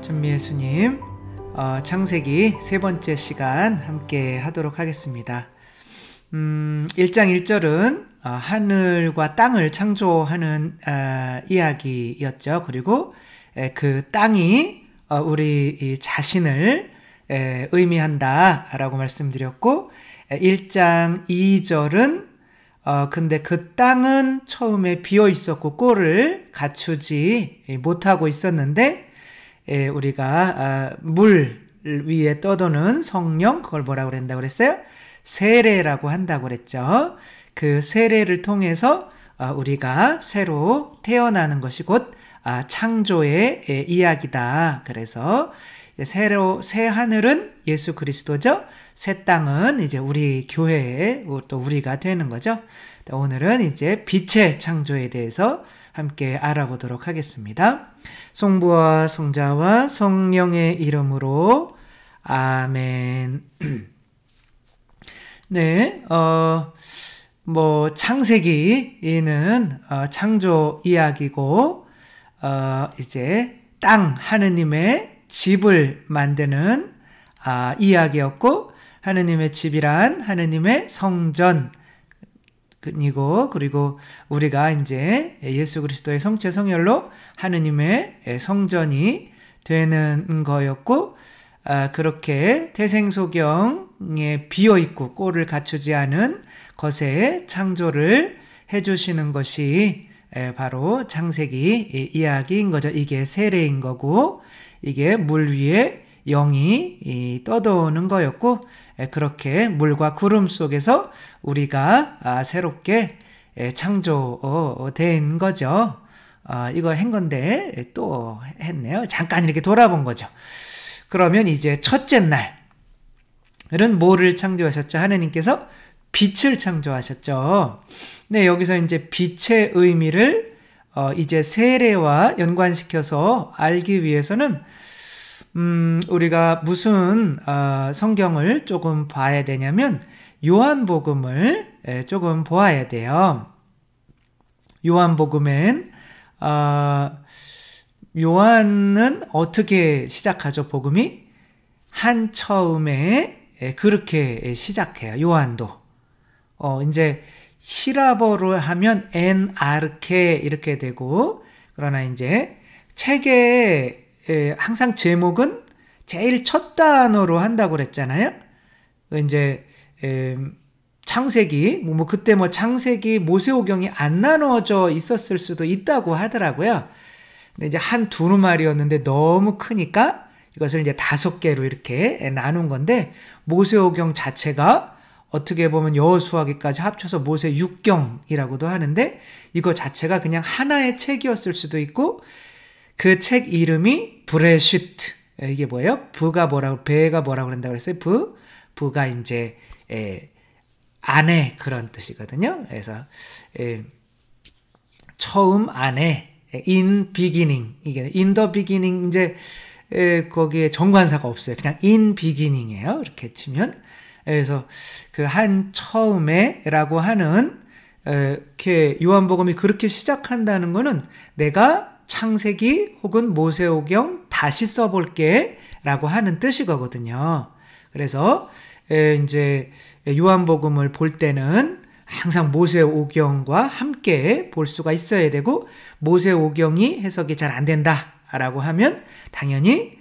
전미애수님, 창세기 세 번째 시간 함께 하도록 하겠습니다. 1장 1절은 하늘과 땅을 창조하는 이야기였죠. 그리고 그 땅이 우리 자신을 의미한다 라고 말씀드렸고, 1장 2절은 근데 그 땅은 처음에 비어 있었고 꼴을 갖추지 못하고 있었는데, 우리가 물 위에 떠도는 성령, 그걸 뭐라고 그랬다고 그랬어요? 세례라고 한다고 그랬죠. 그 세례를 통해서 우리가 새로 태어나는 것이 곧 창조의 이야기다. 그래서 새 하늘은 예수 그리스도죠. 새 땅은 이제 우리 교회에 또 우리가 되는 거죠. 오늘은 이제 빛의 창조에 대해서 함께 알아보도록 하겠습니다. 성부와 성자와 성령의 이름으로 아멘. 네, 창세기는 창조 이야기고, 이제 땅 하느님의 집을 만드는 이야기였고, 하느님의 집이란 하느님의 성전 그리고 우리가 이제 예수 그리스도의 성체 성혈로 하느님의 성전이 되는 거였고, 그렇게 태생소경에 비어있고 꼴을 갖추지 않은 것에 창조를 해주시는 것이 바로 창세기 이야기인 거죠. 이게 세례인 거고, 이게 물 위에 영이 떠도는 거였고, 그렇게 물과 구름 속에서 우리가 새롭게 창조된 거죠. 이거 한 건데 또 했네요. 잠깐 이렇게 돌아본 거죠. 그러면 이제 첫째 날은 뭐를 창조하셨죠? 하느님께서 빛을 창조하셨죠. 네, 여기서 이제 빛의 의미를 이제 세례와 연관시켜서 알기 위해서는 우리가 무슨 성경을 조금 봐야 되냐면 요한복음을 조금 보아야 돼요. 요한복음엔 요한은 어떻게 시작하죠? 복음이 한 처음에 그렇게 시작해요. 요한도 이제 히라버로 하면 엔 아르케 이렇게 되고, 그러나 이제 책의 항상 제목은 제일 첫 단어로 한다고 그랬잖아요. 이제 창세기 그때 창세기 모세오경이 안 나눠져 있었을 수도 있다고 하더라고요. 근데 이제 한 두루마리였는데 너무 크니까 이것을 이제 5개로 이렇게 나눈 건데, 모세오경 자체가 어떻게 보면 여호수아기까지 합쳐서 모세 6경이라고도 하는데, 이거 자체가 그냥 하나의 책이었을 수도 있고, 그 책 이름이 브레시트. 이게 뭐예요? 배가 뭐라고 그런다고 그랬어요? 부가 이제 안에 그런 뜻이거든요. 그래서 처음 안에 in beginning, 이게 in the beginning, 이제 거기에 정관사가 없어요. 그냥 in beginning이에요. 이렇게 치면. 그래서 그 한 처음에라고 하는 이렇게 요한복음이 그렇게 시작한다는 거는 내가 창세기 혹은 모세오경 다시 써볼게 라고 하는 뜻이거든요. 그래서 이제 요한복음을 볼 때는 항상 모세오경과 함께 볼 수가 있어야 되고, 모세오경이 해석이 잘 안 된다 라고 하면 당연히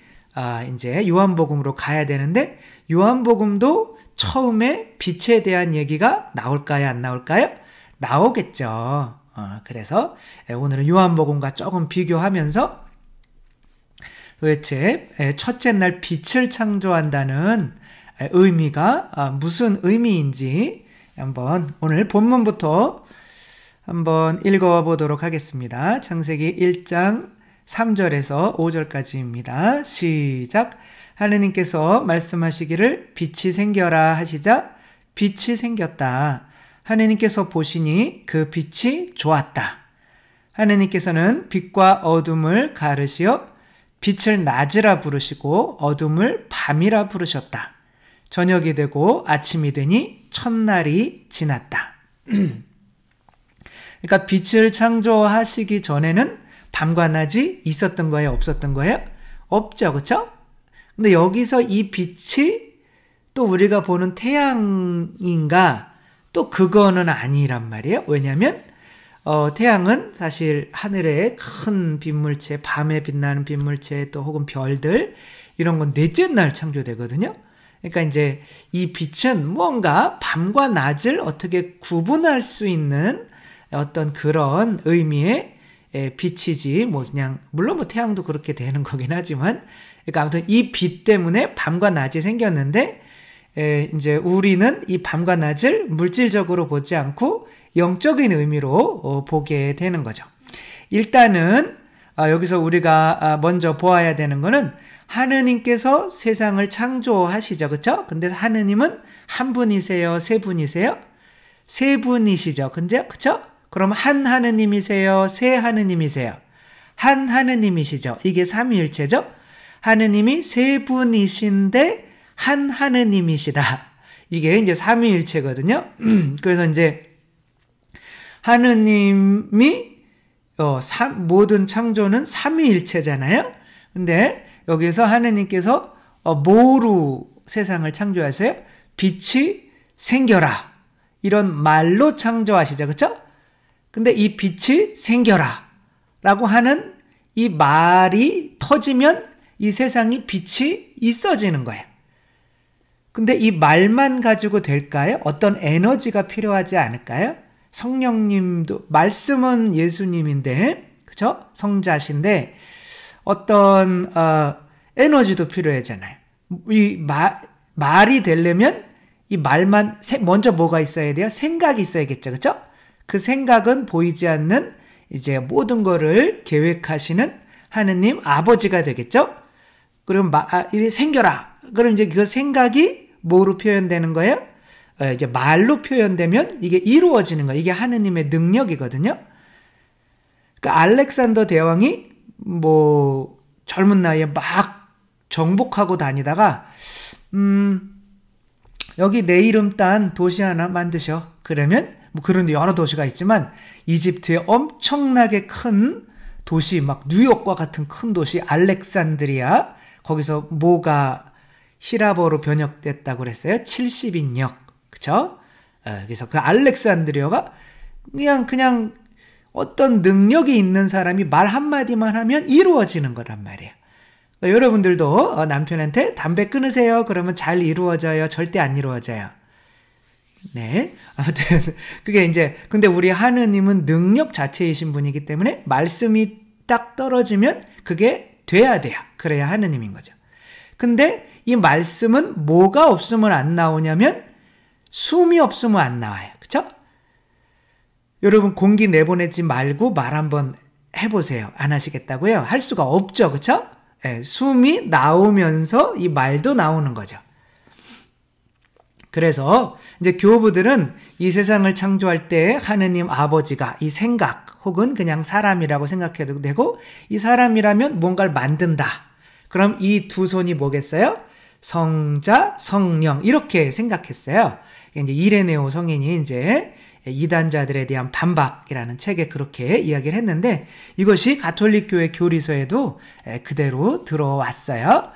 이제 요한복음으로 가야 되는데, 요한복음도 처음에 빛에 대한 얘기가 나올까요? 안 나올까요? 나오겠죠. 그래서 오늘은 요한복음과 조금 비교하면서 도대체 첫째 날 빛을 창조한다는 의미가 무슨 의미인지 한번 오늘 본문부터 한번 읽어보도록 하겠습니다. 창세기 1장 3절에서 5절까지입니다. 시작. 하느님께서 말씀하시기를 빛이 생겨라 하시자 빛이 생겼다. 하느님께서 보시니 그 빛이 좋았다. 하느님께서는 빛과 어둠을 가르시어 빛을 낮이라 부르시고 어둠을 밤이라 부르셨다. 저녁이 되고 아침이 되니 첫날이 지났다. 그러니까 빛을 창조하시기 전에는 밤과 낮이 있었던 거예요? 없었던 거예요? 없죠. 그쵸? 근데 여기서 이 빛이 또 우리가 보는 태양인가? 또 그거는 아니란 말이에요. 왜냐하면 태양은 사실 하늘의 큰 빛물체, 밤에 빛나는 빛물체 또 혹은 별들 이런 건 넷째 날 창조되거든요. 그러니까 이제 이 빛은 무언가 밤과 낮을 어떻게 구분할 수 있는 어떤 그런 의미의 빛이지 뭐 그냥 물론 뭐 태양도 그렇게 되는 거긴 하지만 그러니까 아무튼 이 빛 때문에 밤과 낮이 생겼는데 이제 우리는 이 밤과 낮을 물질적으로 보지 않고 영적인 의미로 보게 되는 거죠. 일단은 여기서 우리가 먼저 보아야 되는 거는 하느님께서 세상을 창조하시죠. 그렇죠? 근데 하느님은 한 분이세요? 세 분이세요? 세 분이시죠. 근데 그렇죠? 그럼 한 하느님이세요? 세 하느님이세요? 한 하느님이시죠. 이게 삼위일체죠. 하느님이 세 분이신데 한 하느님이시다. 이게 이제 삼위일체거든요. 그래서 이제 하느님이 모든 창조는 삼위일체잖아요. 근데 여기서 하느님께서 뭐로 세상을 창조하세요? 빛이 생겨라. 이런 말로 창조하시죠. 그렇죠? 근데 이 빛이 생겨라 라고 하는 이 말이 터지면 이 세상이 빛이 있어지는 거예요. 근데 이 말만 가지고 될까요? 어떤 에너지가 필요하지 않을까요? 성령님도, 말씀은 예수님인데, 그쵸? 성자신데, 어떤, 에너지도 필요하잖아요. 이 말이 되려면 이 말만, 먼저 뭐가 있어야 돼요? 생각이 있어야겠죠. 그쵸? 그 생각은 보이지 않는 이제 모든 거를 계획하시는 하느님 아버지가 되겠죠? 그럼 이게 생겨라. 그럼 이제 그 생각이 뭐로 표현되는 거예요? 이제 말로 표현되면 이게 이루어지는 거예요. 이게 하느님의 능력이거든요. 그러니까 알렉산더 대왕이 뭐 젊은 나이에 막 정복하고 다니다가 여기 내 이름 딴 도시 하나 만드셔. 그러면 뭐 그런 여러 도시가 있지만 이집트의 엄청나게 큰 도시, 막 뉴욕과 같은 큰 도시 알렉산드리아, 거기서 뭐가 히라버로 번역됐다고 그랬어요? 70인역. 그쵸? 그래서 그 알렉산드리아가 그냥 어떤 능력이 있는 사람이 말 한마디만 하면 이루어지는 거란 말이에요. 여러분들도 남편한테 담배 끊으세요. 그러면 잘 이루어져요? 절대 안 이루어져요. 네. 아무튼, 그게 이제, 근데 우리 하느님은 능력 자체이신 분이기 때문에 말씀이 딱 떨어지면 그게 돼야 돼요. 그래야 하느님인 거죠. 근데 이 말씀은 뭐가 없으면 안 나오냐면 숨이 없으면 안 나와요. 그쵸? 여러분 공기 내보내지 말고 말 한번 해보세요. 안 하시겠다고요? 할 수가 없죠. 그쵸? 네, 숨이 나오면서 이 말도 나오는 거죠. 그래서 이제 교부들은 이 세상을 창조할 때 하느님 아버지가 이 생각 혹은 그냥 사람이라고 생각해도 되고 이 사람이라면 뭔가를 만든다. 그럼 이 두 손이 뭐겠어요? 성자, 성령 이렇게 생각했어요. 이제 이레네오 성인이 이제 이단자들에 대한 반박이라는 책에 그렇게 이야기를 했는데 이것이 가톨릭 교회 교리서에도 그대로 들어왔어요.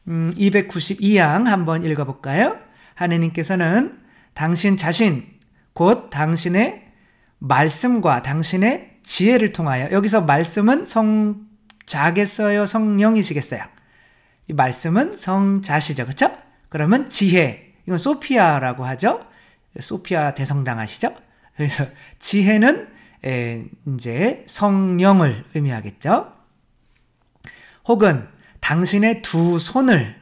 292양 한번 읽어볼까요? 하느님께서는 당신 자신 곧 당신의 말씀과 당신의 지혜를 통하여 여기서 말씀은 성자겠어요? 성령이시겠어요? 이 말씀은 성자시죠. 그렇죠? 그러면 지혜 이건 소피아라고 하죠. 소피아 대성당 아시죠? 그래서 지혜는 이제 성령을 의미하겠죠. 혹은 당신의 두 손을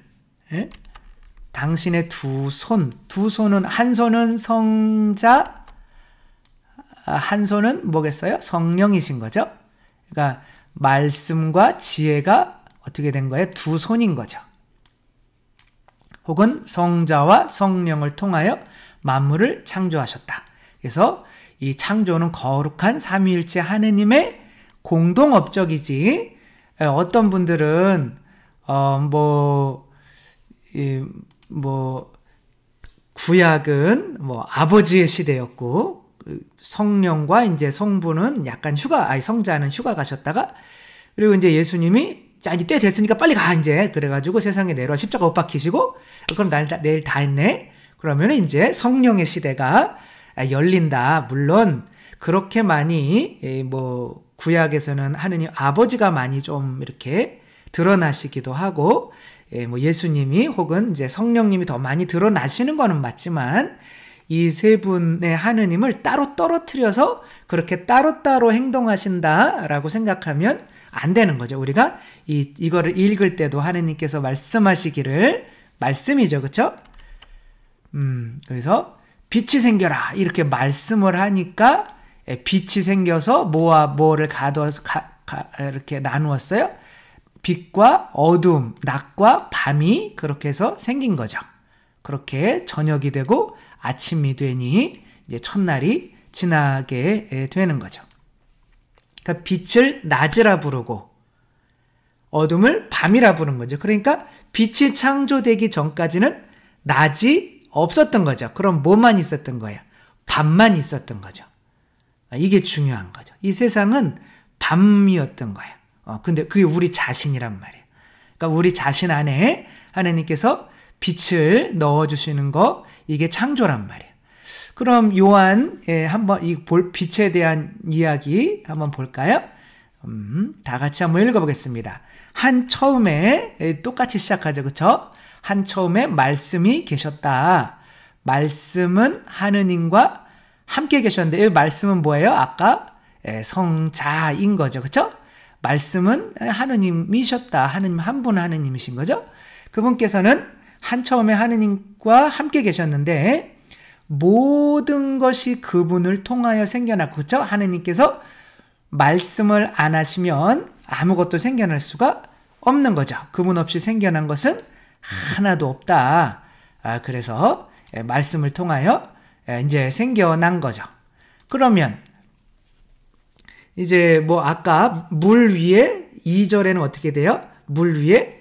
당신의 두 손은 한 손은 성자, 한 손은 뭐겠어요? 성령이신 거죠. 그러니까 말씀과 지혜가 어떻게 된 거예요? 두 손인 거죠. 혹은 성자와 성령을 통하여 만물을 창조하셨다. 그래서 이 창조는 거룩한 삼위일체 하느님의 공동업적이지 어떤 분들은 구약은 아버지의 시대였고 성령과 이제 성부는 약간 성자는 휴가 가셨다가 그리고 이제 예수님이 자, 이제 때 됐으니까 빨리 가, 이제. 그래가지고 세상에 내려와 십자가 못 박히시고, 그럼 내일 다 했네? 그러면 이제 성령의 시대가 열린다. 물론, 그렇게 많이, 구약에서는 하느님 아버지가 많이 좀 이렇게 드러나시기도 하고, 뭐 예수님이 혹은 이제 성령님이 더 많이 드러나시는 거는 맞지만, 이 세 분의 하느님을 따로 떨어뜨려서 그렇게 따로따로 행동하신다라고 생각하면 안 되는 거죠. 우리가 이거를 읽을 때도 하느님께서 말씀하시기를, 말씀이죠. 그쵸? 그래서 빛이 생겨라. 이렇게 말씀을 하니까 빛이 생겨서 뭐와 뭐를 가둬서 이렇게 나누었어요. 빛과 어둠, 낮과 밤이 그렇게 해서 생긴 거죠. 그렇게 저녁이 되고 아침이 되니 이제 첫날이 지나게 되는 거죠. 그러니까 빛을 낮이라 부르고 어둠을 밤이라 부르는 거죠. 그러니까 빛이 창조되기 전까지는 낮이 없었던 거죠. 그럼 뭐만 있었던 거예요? 밤만 있었던 거죠. 이게 중요한 거죠. 이 세상은 밤이었던 거예요. 근데 그게 우리 자신이란 말이에요. 그러니까 우리 자신 안에 하나님께서 빛을 넣어주시는 거, 이게 창조란 말이에요. 그럼 요한 한번 이 빛에 대한 이야기 한번 볼까요? 다 같이 한번 읽어보겠습니다. 한 처음에 똑같이 시작하죠, 그렇죠? 한 처음에 말씀이 계셨다. 말씀은 하느님과 함께 계셨는데 이 말씀은 뭐예요? 아까 성자인 거죠, 그렇죠? 말씀은 하느님이셨다. 하느님 한 분 하느님이신 거죠. 그분께서는 한 처음에 하느님과 함께 계셨는데 모든 것이 그분을 통하여 생겨났고, 그렇죠? 하느님께서 말씀을 안 하시면 아무것도 생겨날 수가 없는 거죠. 그분 없이 생겨난 것은 하나도 없다. 그래서 말씀을 통하여 이제 생겨난 거죠. 그러면 이제 뭐 아까 물 위에 2절에는 어떻게 돼요? 물 위에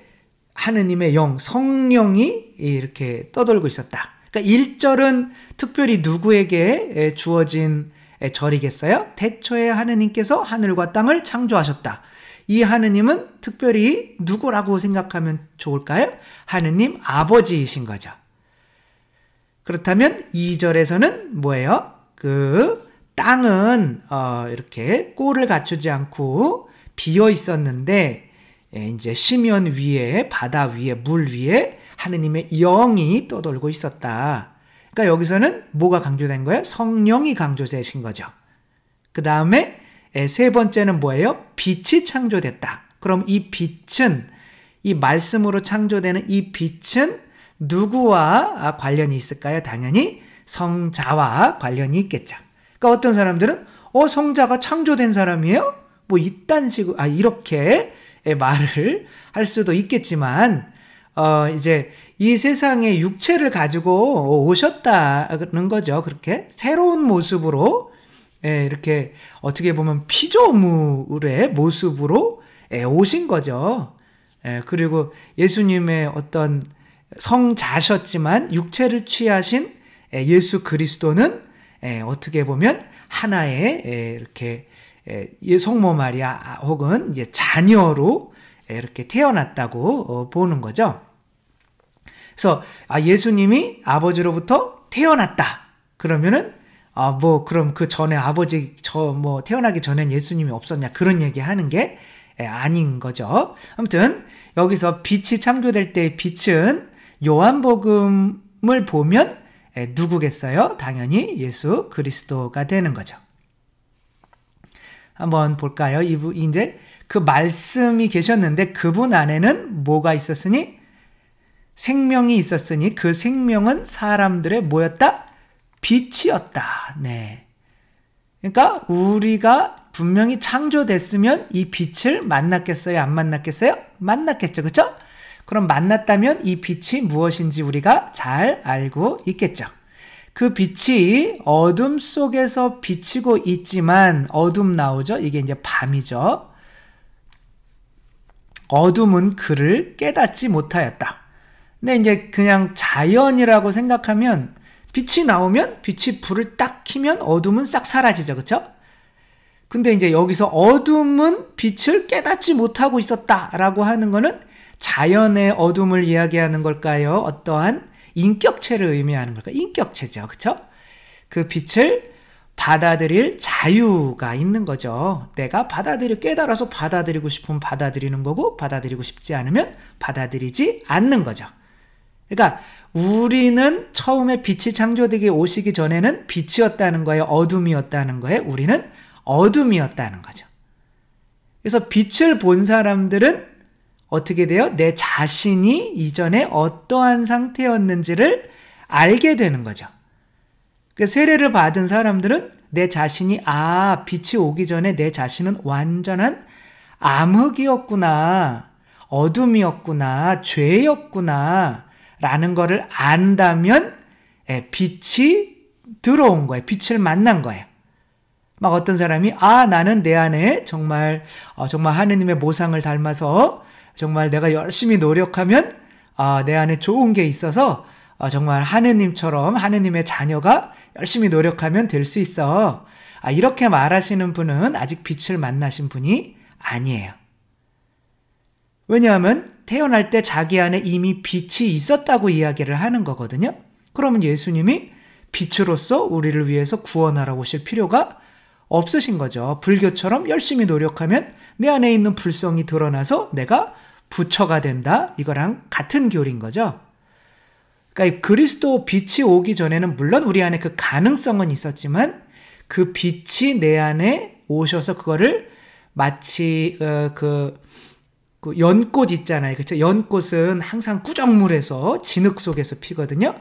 하느님의 영, 성령이 이렇게 떠돌고 있었다. 그러니까 1절은 특별히 누구에게 주어진 절이겠어요? 태초에 하느님께서 하늘과 땅을 창조하셨다. 이 하느님은 특별히 누구라고 생각하면 좋을까요? 하느님 아버지이신 거죠. 그렇다면 2절에서는 뭐예요? 그 땅은 이렇게 꼴을 갖추지 않고 비어 있었는데 이제 시면 위에, 바다 위에, 물 위에 하느님의 영이 떠돌고 있었다. 그러니까 여기서는 뭐가 강조된 거예요? 성령이 강조되신 거죠. 그 다음에 세 번째는 뭐예요? 빛이 창조됐다. 그럼 이 빛은, 이 말씀으로 창조되는 이 빛은 누구와 관련이 있을까요? 당연히 성자와 관련이 있겠죠. 그러니까 어떤 사람들은 성자가 창조된 사람이에요? 뭐 이딴 식으로 이렇게 말을 할 수도 있겠지만 이제 이 세상에 육체를 가지고 오셨다는 거죠. 그렇게 새로운 모습으로 이렇게 어떻게 보면 피조물의 모습으로 오신 거죠. 그리고 예수님의 어떤 성자셨지만 육체를 취하신 예수 그리스도는 어떻게 보면 하나의 이렇게 성모 마리아 혹은 이제 자녀로 이렇게 태어났다고 보는 거죠. 그래서 예수님이 아버지로부터 태어났다. 그러면은 그럼 그 전에 아버지 태어나기 전엔 예수님이 없었냐 그런 얘기 하는 게 아닌 거죠. 아무튼 여기서 빛이 창조될 때의 빛은 요한복음을 보면 누구겠어요? 당연히 예수 그리스도가 되는 거죠. 한번 볼까요? 이제 그 말씀이 계셨는데 그분 안에는 뭐가 있었으니? 생명이 있었으니 그 생명은 사람들의 뭐였다? 빛이었다. 네. 그러니까 우리가 분명히 창조됐으면 이 빛을 만났겠어요? 안 만났겠어요? 만났겠죠. 그렇죠? 그럼 만났다면 이 빛이 무엇인지 우리가 잘 알고 있겠죠. 그 빛이 어둠 속에서 비치고 있지만 어둠 나오죠? 이게 이제 밤이죠. 어둠은 그를 깨닫지 못하였다. 근데 이제 그냥 자연이라고 생각하면 빛이 나오면 빛이 불을 딱 켜면 어둠은 싹 사라지죠. 그렇죠? 근데 이제 여기서 어둠은 빛을 깨닫지 못하고 있었다라고 하는 거는 자연의 어둠을 이야기하는 걸까요? 어떠한 인격체를 의미하는 걸까요? 인격체죠. 그렇죠? 그 빛을 받아들일 자유가 있는 거죠. 내가 깨달아서 받아들이고 싶으면 받아들이는 거고, 받아들이고 싶지 않으면 받아들이지 않는 거죠. 그러니까 우리는 처음에 빛이 창조되기 오시기 전에는 빛이었다는 거예요? 어둠이었다는 거예요? 우리는 어둠이었다는 거죠. 그래서 빛을 본 사람들은 어떻게 돼요? 내 자신이 이전에 어떠한 상태였는지를 알게 되는 거죠. 그래서 세례를 받은 사람들은 내 자신이 빛이 오기 전에 내 자신은 완전한 암흑이었구나, 어둠이었구나, 죄였구나 라는 거를 안다면 빛이 들어온 거예요. 빛을 만난 거예요. 막 어떤 사람이 나는 내 안에 정말 하느님의 모상을 닮아서 정말 내가 열심히 노력하면 내 안에 좋은 게 있어서 정말 하느님처럼 하느님의 자녀가 열심히 노력하면 될 수 있어. 이렇게 말하시는 분은 아직 빛을 만나신 분이 아니에요. 왜냐하면 태어날 때 자기 안에 이미 빛이 있었다고 이야기를 하는 거거든요. 그러면 예수님이 빛으로서 우리를 위해서 구원하러 오실 필요가 없으신 거죠. 불교처럼 열심히 노력하면 내 안에 있는 불성이 드러나서 내가 부처가 된다. 이거랑 같은 교리인 거죠. 그러니까 그리스도 빛이 오기 전에는 물론 우리 안에 그 가능성은 있었지만 그 빛이 내 안에 오셔서 그거를 마치 그 연꽃 있잖아요. 그렇죠? 연꽃은 항상 꾸정물에서 진흙 속에서 피거든요.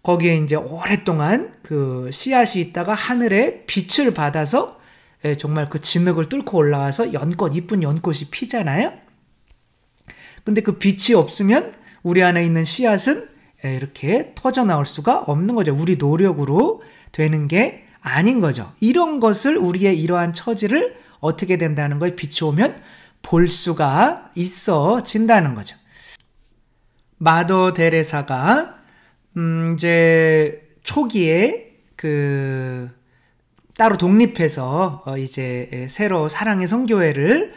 거기에 이제 오랫동안 그 씨앗이 있다가 하늘에 빛을 받아서 정말 그 진흙을 뚫고 올라와서 이쁜 연꽃이 피잖아요. 근데 그 빛이 없으면 우리 안에 있는 씨앗은 이렇게 터져 나올 수가 없는 거죠. 우리 노력으로 되는 게 아닌 거죠. 이런 것을 우리의 이러한 처지를 어떻게 된다는 거예요? 빛이 오면 볼 수가 있어진다는 거죠. 마더 데레사가 이제 초기에 따로 독립해서 이제 새로 사랑의 성교회를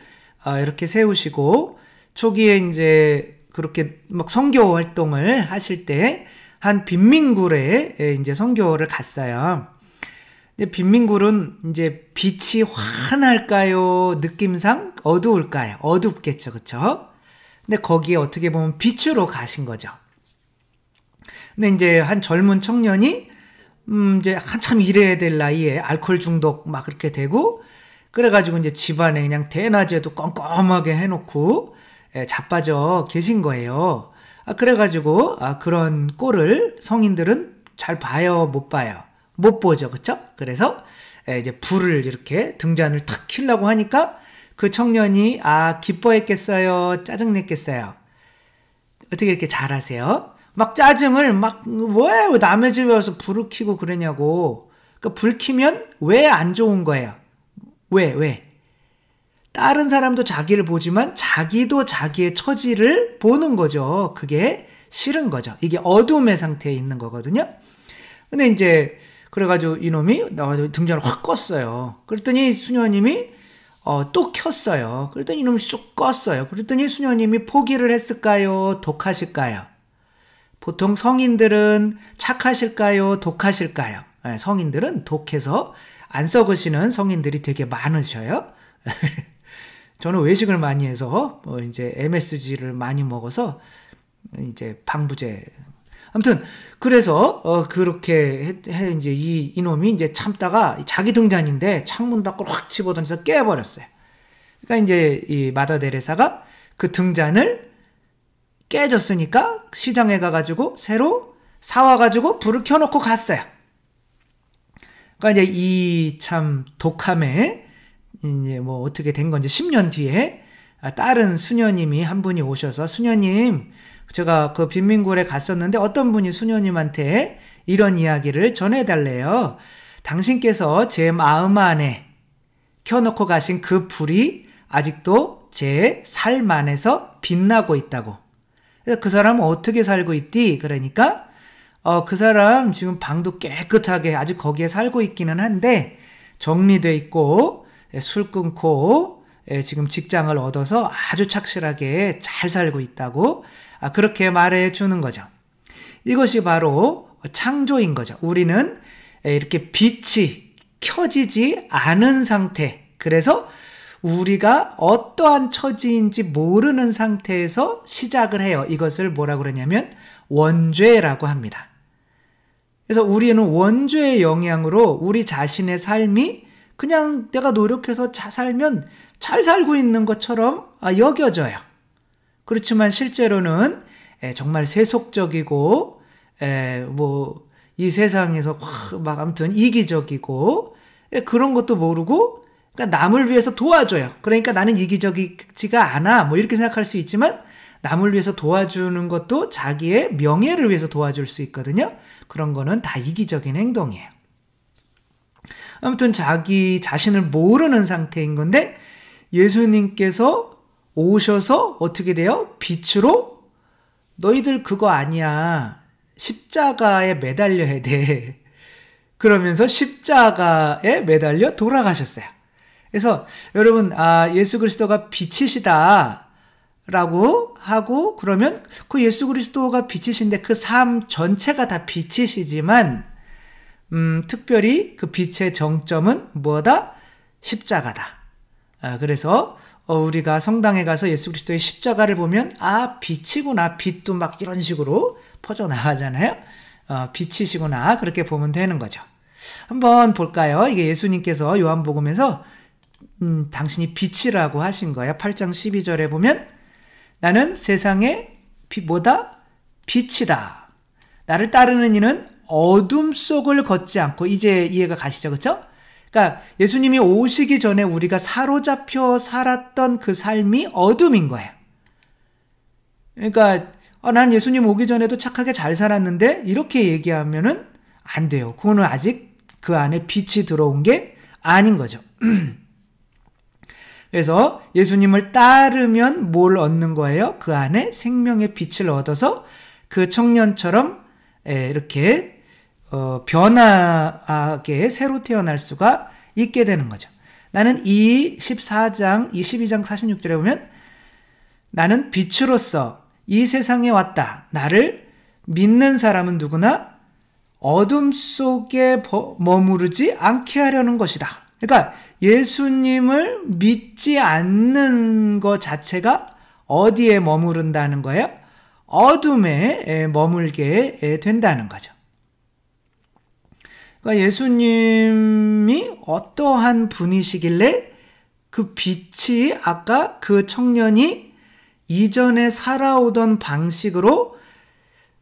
이렇게 세우시고 초기에 이제 그렇게 막 선교 활동을 하실 때 한 빈민굴에 이제 선교를 갔어요. 근데 빈민굴은 이제 빛이 환할까요? 느낌상 어두울까요? 어둡겠죠, 그렇죠? 근데 거기에 어떻게 보면 빛으로 가신 거죠. 근데 이제 한 젊은 청년이 이제 한참 일해야 될 나이에 알코올 중독 막 그렇게 되고 그래가지고 이제 집안에 그냥 대낮에도 껌껌하게 해놓고 자빠져 계신 거예요. 그래가지고 그런 꼴을 성인들은 잘 봐요, 못 봐요? 못 보죠, 그쵸? 그래서 이제 불을 이렇게 등잔을 탁 켜려고 하니까 그 청년이 기뻐했겠어요, 짜증냈겠어요? 어떻게 이렇게 잘하세요? 막 짜증을 왜 남의 집에 와서 불을 켜고 그러냐고. 그러니까 불 켜면 왜 안 좋은 거예요? 왜? 다른 사람도 자기를 보지만 자기도 자기의 처지를 보는 거죠. 그게 싫은 거죠. 이게 어둠의 상태에 있는 거거든요. 근데 이제 그래가지고 이놈이 나와서 등잔을 확 껐어요. 그랬더니 수녀님이 또 켰어요. 그랬더니 이놈이 쑥 껐어요. 그랬더니 수녀님이 포기를 했을까요? 독하실까요? 보통 성인들은 착하실까요? 독하실까요? 성인들은 독해서 안 썩으시는 성인들이 되게 많으셔요. 저는 외식을 많이 해서 이제 MSG를 많이 먹어서 이제 방부제. 아무튼 그래서 그렇게 이제 이놈이 이제 참다가 자기 등잔인데 창문 밖으로 확 집어던져서 깨버렸어요. 그러니까 이제 이 마더 데레사가 그 등잔을 깨졌으니까 시장에 가가지고 새로 사와가지고 불을 켜놓고 갔어요. 그러니까 이제 이 참 독함에 이제 뭐 어떻게 된 건지 10년 뒤에 다른 수녀님이 한 분이 오셔서 수녀님, 제가 그 빈민굴에 갔었는데 어떤 분이 수녀님한테 이런 이야기를 전해달래요. 당신께서 제 마음 안에 켜놓고 가신 그 불이 아직도 제 삶 안에서 빛나고 있다고. 그래서 그 사람은 어떻게 살고 있디? 그러니까 그 사람 지금 방도 깨끗하게 아직 거기에 살고 있기는 한데 정리돼 있고 술 끊고 지금 직장을 얻어서 아주 착실하게 잘 살고 있다고 그렇게 말해 주는 거죠. 이것이 바로 창조인 거죠. 우리는 이렇게 빛이 켜지지 않은 상태, 그래서 우리가 어떠한 처지인지 모르는 상태에서 시작을 해요. 이것을 뭐라고 그러냐면 원죄라고 합니다. 그래서 우리는 원죄의 영향으로 우리 자신의 삶이 그냥 내가 노력해서 살면 잘 살고 있는 것처럼 여겨져요. 그렇지만 실제로는 정말 세속적이고 뭐 이 세상에서 막 아무튼 이기적이고 그런 것도 모르고 그러니까 남을 위해서 도와줘요. 그러니까 나는 이기적이지가 않아 뭐 이렇게 생각할 수 있지만 남을 위해서 도와주는 것도 자기의 명예를 위해서 도와줄 수 있거든요. 그런 거는 다 이기적인 행동이에요. 아무튼 자기 자신을 모르는 상태인 건데 예수님께서 오셔서 어떻게 돼요? 빛으로 너희들 그거 아니야. 십자가에 매달려야 돼. 그러면서 십자가에 매달려 돌아가셨어요. 그래서 여러분 예수 그리스도가 빛이시다 라고 하고 그러면 그 예수 그리스도가 빛이신데 그 삶 전체가 다 빛이시지만 특별히 그 빛의 정점은 뭐다? 십자가다. 그래서 우리가 성당에 가서 예수 그리스도의 십자가를 보면 빛이구나. 빛도 막 이런 식으로 퍼져나가잖아요. 빛이시구나. 그렇게 보면 되는 거죠. 한번 볼까요? 이게 예수님께서 요한복음에서 당신이 빛이라고 하신 거예요. 8장 12절에 보면 나는 세상의 뭐다? 빛이다. 나를 따르는 이는 어둠 속을 걷지 않고 이제 이해가 가시죠? 그렇죠? 그러니까 예수님이 오시기 전에 우리가 사로잡혀 살았던 그 삶이 어둠인 거예요. 그러니까 난 예수님 오기 전에도 착하게 잘 살았는데 이렇게 얘기하면은 안 돼요. 그거는 아직 그 안에 빛이 들어온 게 아닌 거죠. 그래서 예수님을 따르면 뭘 얻는 거예요? 그 안에 생명의 빛을 얻어서 그 청년처럼 이렇게 변화하게 새로 태어날 수가 있게 되는 거죠. 나는 이 14장, 22장 46절에 보면 나는 빛으로서 이 세상에 왔다. 나를 믿는 사람은 누구나 어둠 속에 머무르지 않게 하려는 것이다. 그러니까 예수님을 믿지 않는 것 자체가 어디에 머무른다는 거예요? 어둠에 머물게 된다는 거죠. 그러니까 예수님이 어떠한 분이시길래 그 빛이 아까 그 청년이 이전에 살아오던 방식으로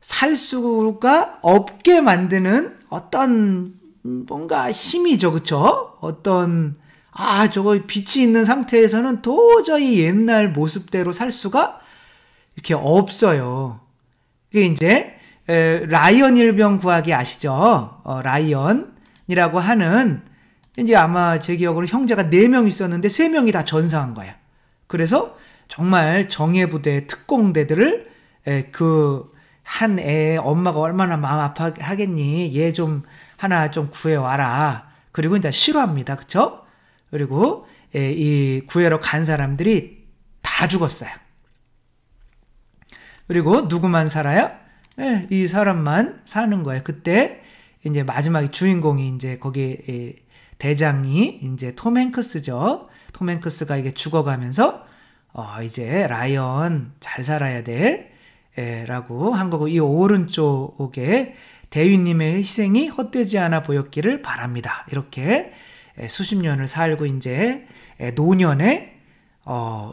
살 수가 없게 만드는 어떤 뭔가 힘이죠. 그렇죠? 어떤 저거 빛이 있는 상태에서는 도저히 옛날 모습대로 살 수가 이렇게 없어요. 그게 이제 라이언 일병 구하기 아시죠? 라이언이라고 하는 이제 아마 제 기억으로 형제가 4명 있었는데 3명이 다 전사한 거예요. 그래서 정말 정예부대 특공대들을 그 한 애 엄마가 얼마나 마음 아파하겠니? 얘 좀 하나 좀 구해와라. 그리고 이제 싫어합니다. 그쵸? 그리고 이 구해러 간 사람들이 다 죽었어요. 그리고 누구만 살아요? 이 사람만 사는 거예요. 그때 이제 마지막 주인공이 이제 거기 대장이 이제 톰 행크스죠. 톰 행크스가 이게 죽어가면서 이제 라이언 잘 살아야 돼 라고 한 거고 이 오른쪽에 대위님의 희생이 헛되지 않아 보였기를 바랍니다. 이렇게 수십 년을 살고 이제 노년에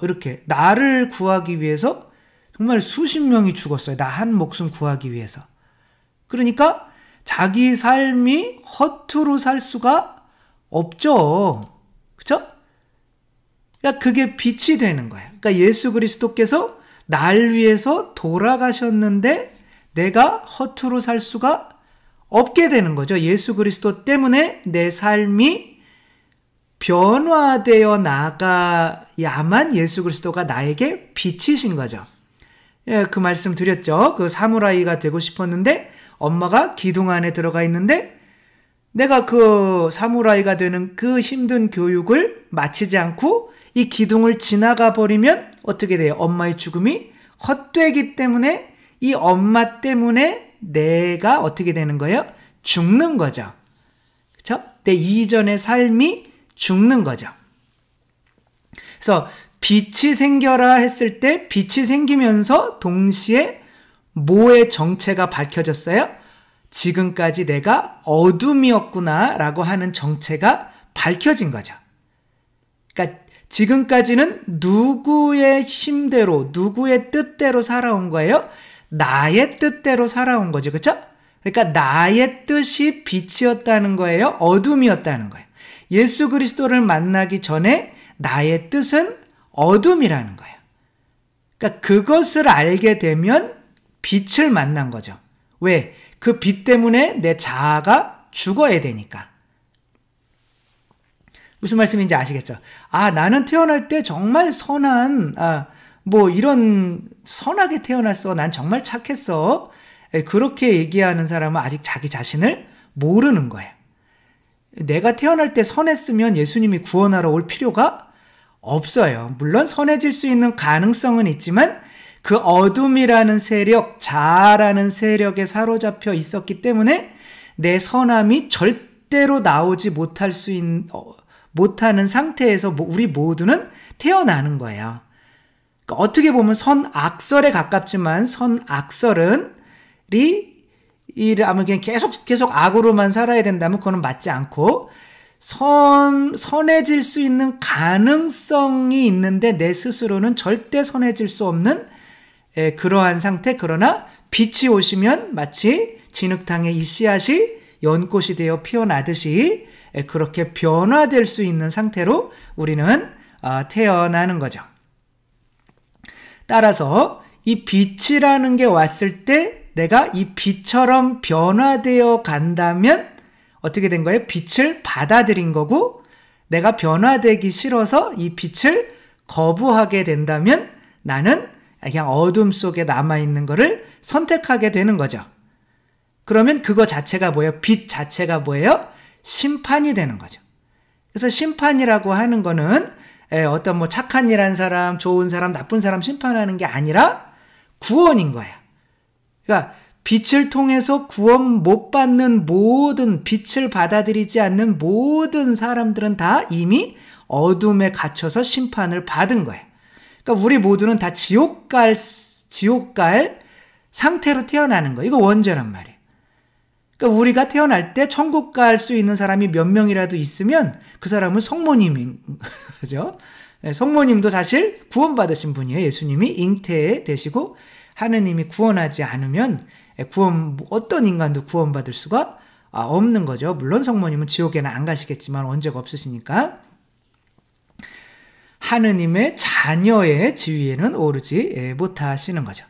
이렇게 나를 구하기 위해서 정말 수십 명이 죽었어요. 나 한 목숨 구하기 위해서. 그러니까 자기 삶이 허투루 살 수가 없죠. 그쵸? 그러니까 그게 빛이 되는 거예요. 그러니까 예수 그리스도께서 날 위해서 돌아가셨는데 내가 허투루 살 수가 없게 되는 거죠. 예수 그리스도 때문에 내 삶이 변화되어 나가야만 예수 그리스도가 나에게 빛이신 거죠. 그 말씀 드렸죠. 그 사무라이가 되고 싶었는데 엄마가 기둥 안에 들어가 있는데 내가 그 사무라이가 되는 그 힘든 교육을 마치지 않고 이 기둥을 지나가 버리면 어떻게 돼요? 엄마의 죽음이 헛되기 때문에 이 엄마 때문에 내가 어떻게 되는 거예요? 죽는 거죠. 그렇죠? 내 이전의 삶이 죽는 거죠. 그래서 빛이 생겨라 했을 때 빛이 생기면서 동시에 뭐의 정체가 밝혀졌어요? 지금까지 내가 어둠이었구나 라고 하는 정체가 밝혀진 거죠. 그러니까 지금까지는 누구의 힘대로, 누구의 뜻대로 살아온 거예요? 나의 뜻대로 살아온 거죠. 그렇죠? 그러니까 나의 뜻이 빛이었다는 거예요? 어둠이었다는 거예요. 예수 그리스도를 만나기 전에 나의 뜻은 어둠이라는 거예요. 그러니까 그것을 알게 되면 빛을 만난 거죠. 왜? 그 빛 때문에 내 자아가 죽어야 되니까. 무슨 말씀인지 아시겠죠? 나는 태어날 때 정말 선한, 이런 선하게 태어났어. 난 정말 착했어. 그렇게 얘기하는 사람은 아직 자기 자신을 모르는 거예요. 내가 태어날 때 선했으면 예수님이 구원하러 올 필요가 없어요. 물론 선해질 수 있는 가능성은 있지만 그 어둠이라는 세력, 자아라는 세력에 사로잡혀 있었기 때문에 내 선함이 절대로 나오지 못하는 상태에서 우리 모두는 태어나는 거예요. 그러니까 어떻게 보면 선악설에 가깝지만 선악설은 아마 그냥 계속 악으로만 살아야 된다면 그거는 맞지 않고 선해질 수 있는 가능성이 있는데 내 스스로는 절대 선해질 수 없는 그러한 상태. 그러나 빛이 오시면 마치 진흙탕에 이 씨앗이 연꽃이 되어 피어나듯이 그렇게 변화될 수 있는 상태로 우리는 태어나는 거죠. 따라서 이 빛이라는 게 왔을 때 내가 이 빛처럼 변화되어 간다면 어떻게 된 거예요? 빛을 받아들인 거고, 내가 변화되기 싫어서 이 빛을 거부하게 된다면 나는 그냥 어둠 속에 남아있는 거를 선택하게 되는 거죠. 그러면 그거 자체가 뭐예요? 빛 자체가 뭐예요? 심판이 되는 거죠. 그래서 심판이라고 하는 거는 어떤 착한 일 한 사람, 좋은 사람, 나쁜 사람 심판하는 게 아니라 구원인 거예요. 그러니까 빛을 통해서 구원 못 받는 모든, 빛을 받아들이지 않는 모든 사람들은 다 이미 어둠에 갇혀서 심판을 받은 거예요. 그러니까 우리 모두는 다 지옥 갈 상태로 태어나는 거예요. 이거 원죄란 말이에요. 그러니까 우리가 태어날 때 천국 갈 수 있는 사람이 몇 명이라도 있으면 그 사람은 성모님인 거죠. 성모님도 사실 구원받으신 분이에요. 예수님이 잉태되시고 하느님이 구원하지 않으면 어떤 인간도 구원받을 수가 없는 거죠. 물론 성모님은 지옥에는 안 가시겠지만 원죄가 없으시니까. 하느님의 자녀의 지위에는 오르지 못하시는 거죠.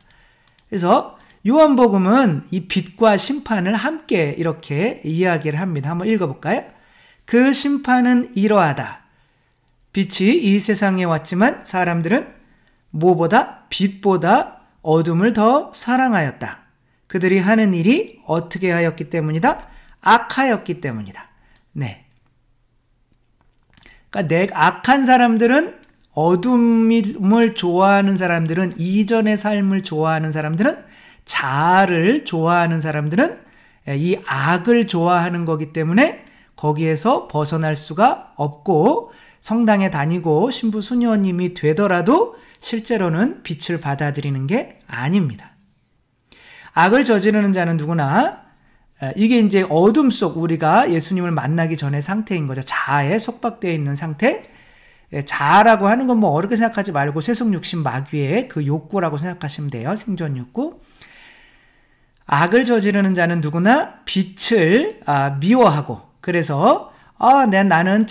그래서 요한복음은 이 빛과 심판을 함께 이렇게 이야기를 합니다. 한번 읽어볼까요? 그 심판은 이러하다. 빛이 이 세상에 왔지만 사람들은 무엇보다 빛보다 어둠을 더 사랑하였다. 그들이 하는 일이 어떻게 하였기 때문이다? 악하였기 때문이다. 네. 그러니까 악한 사람들은, 어둠을 좋아하는 사람들은, 이전의 삶을 좋아하는 사람들은, 자아를 좋아하는 사람들은 이 악을 좋아하는 거기 때문에 거기에서 벗어날 수가 없고, 성당에 다니고 신부 수녀님이 되더라도 실제로는 빛을 받아들이는 게 아닙니다. 악을 저지르는 자는 누구나, 이게 이제 어둠 속 우리가 예수님을 만나기 전의 상태인 거죠. 자아에 속박되어 있는 상태. 자아라고 하는 건 어렵게 생각하지 말고 세속 육신 마귀의 그 욕구라고 생각하시면 돼요. 생존 욕구. 악을 저지르는 자는 누구나 빛을 미워하고, 그래서 나는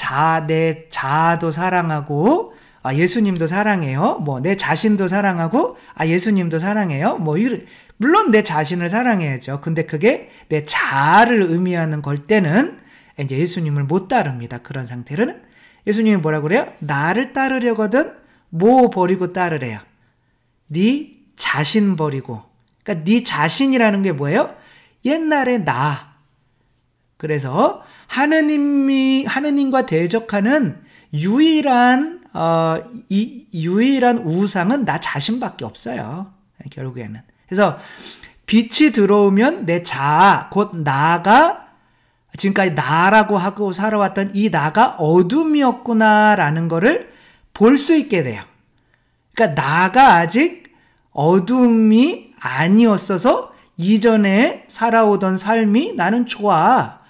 내 자아도 사랑하고 예수님도 사랑해요. 내 자신도 사랑하고 예수님도 사랑해요. 물론 내 자신을 사랑해야죠. 근데 그게 내 자아를 의미하는 걸 때는 이제 예수님을 못 따릅니다. 그런 상태는 예수님이 뭐라고 그래요? 나를 따르려거든 뭐 버리고 따르래요? 네 자신 버리고. 그러니까 네 자신이라는 게 뭐예요? 옛날의 나. 그래서 하느님과 대적하는 유일한 유일한 우상은 나 자신밖에 없어요. 결국에는. 그래서 빛이 들어오면 내 자아, 곧 나가 지금까지 나라고 하고 살아왔던 이 나가 어둠이었구나라는 거를 볼 수 있게 돼요. 그러니까 나가 아직 어둠이 아니었어서 이전에 살아오던 삶이 나는 좋아.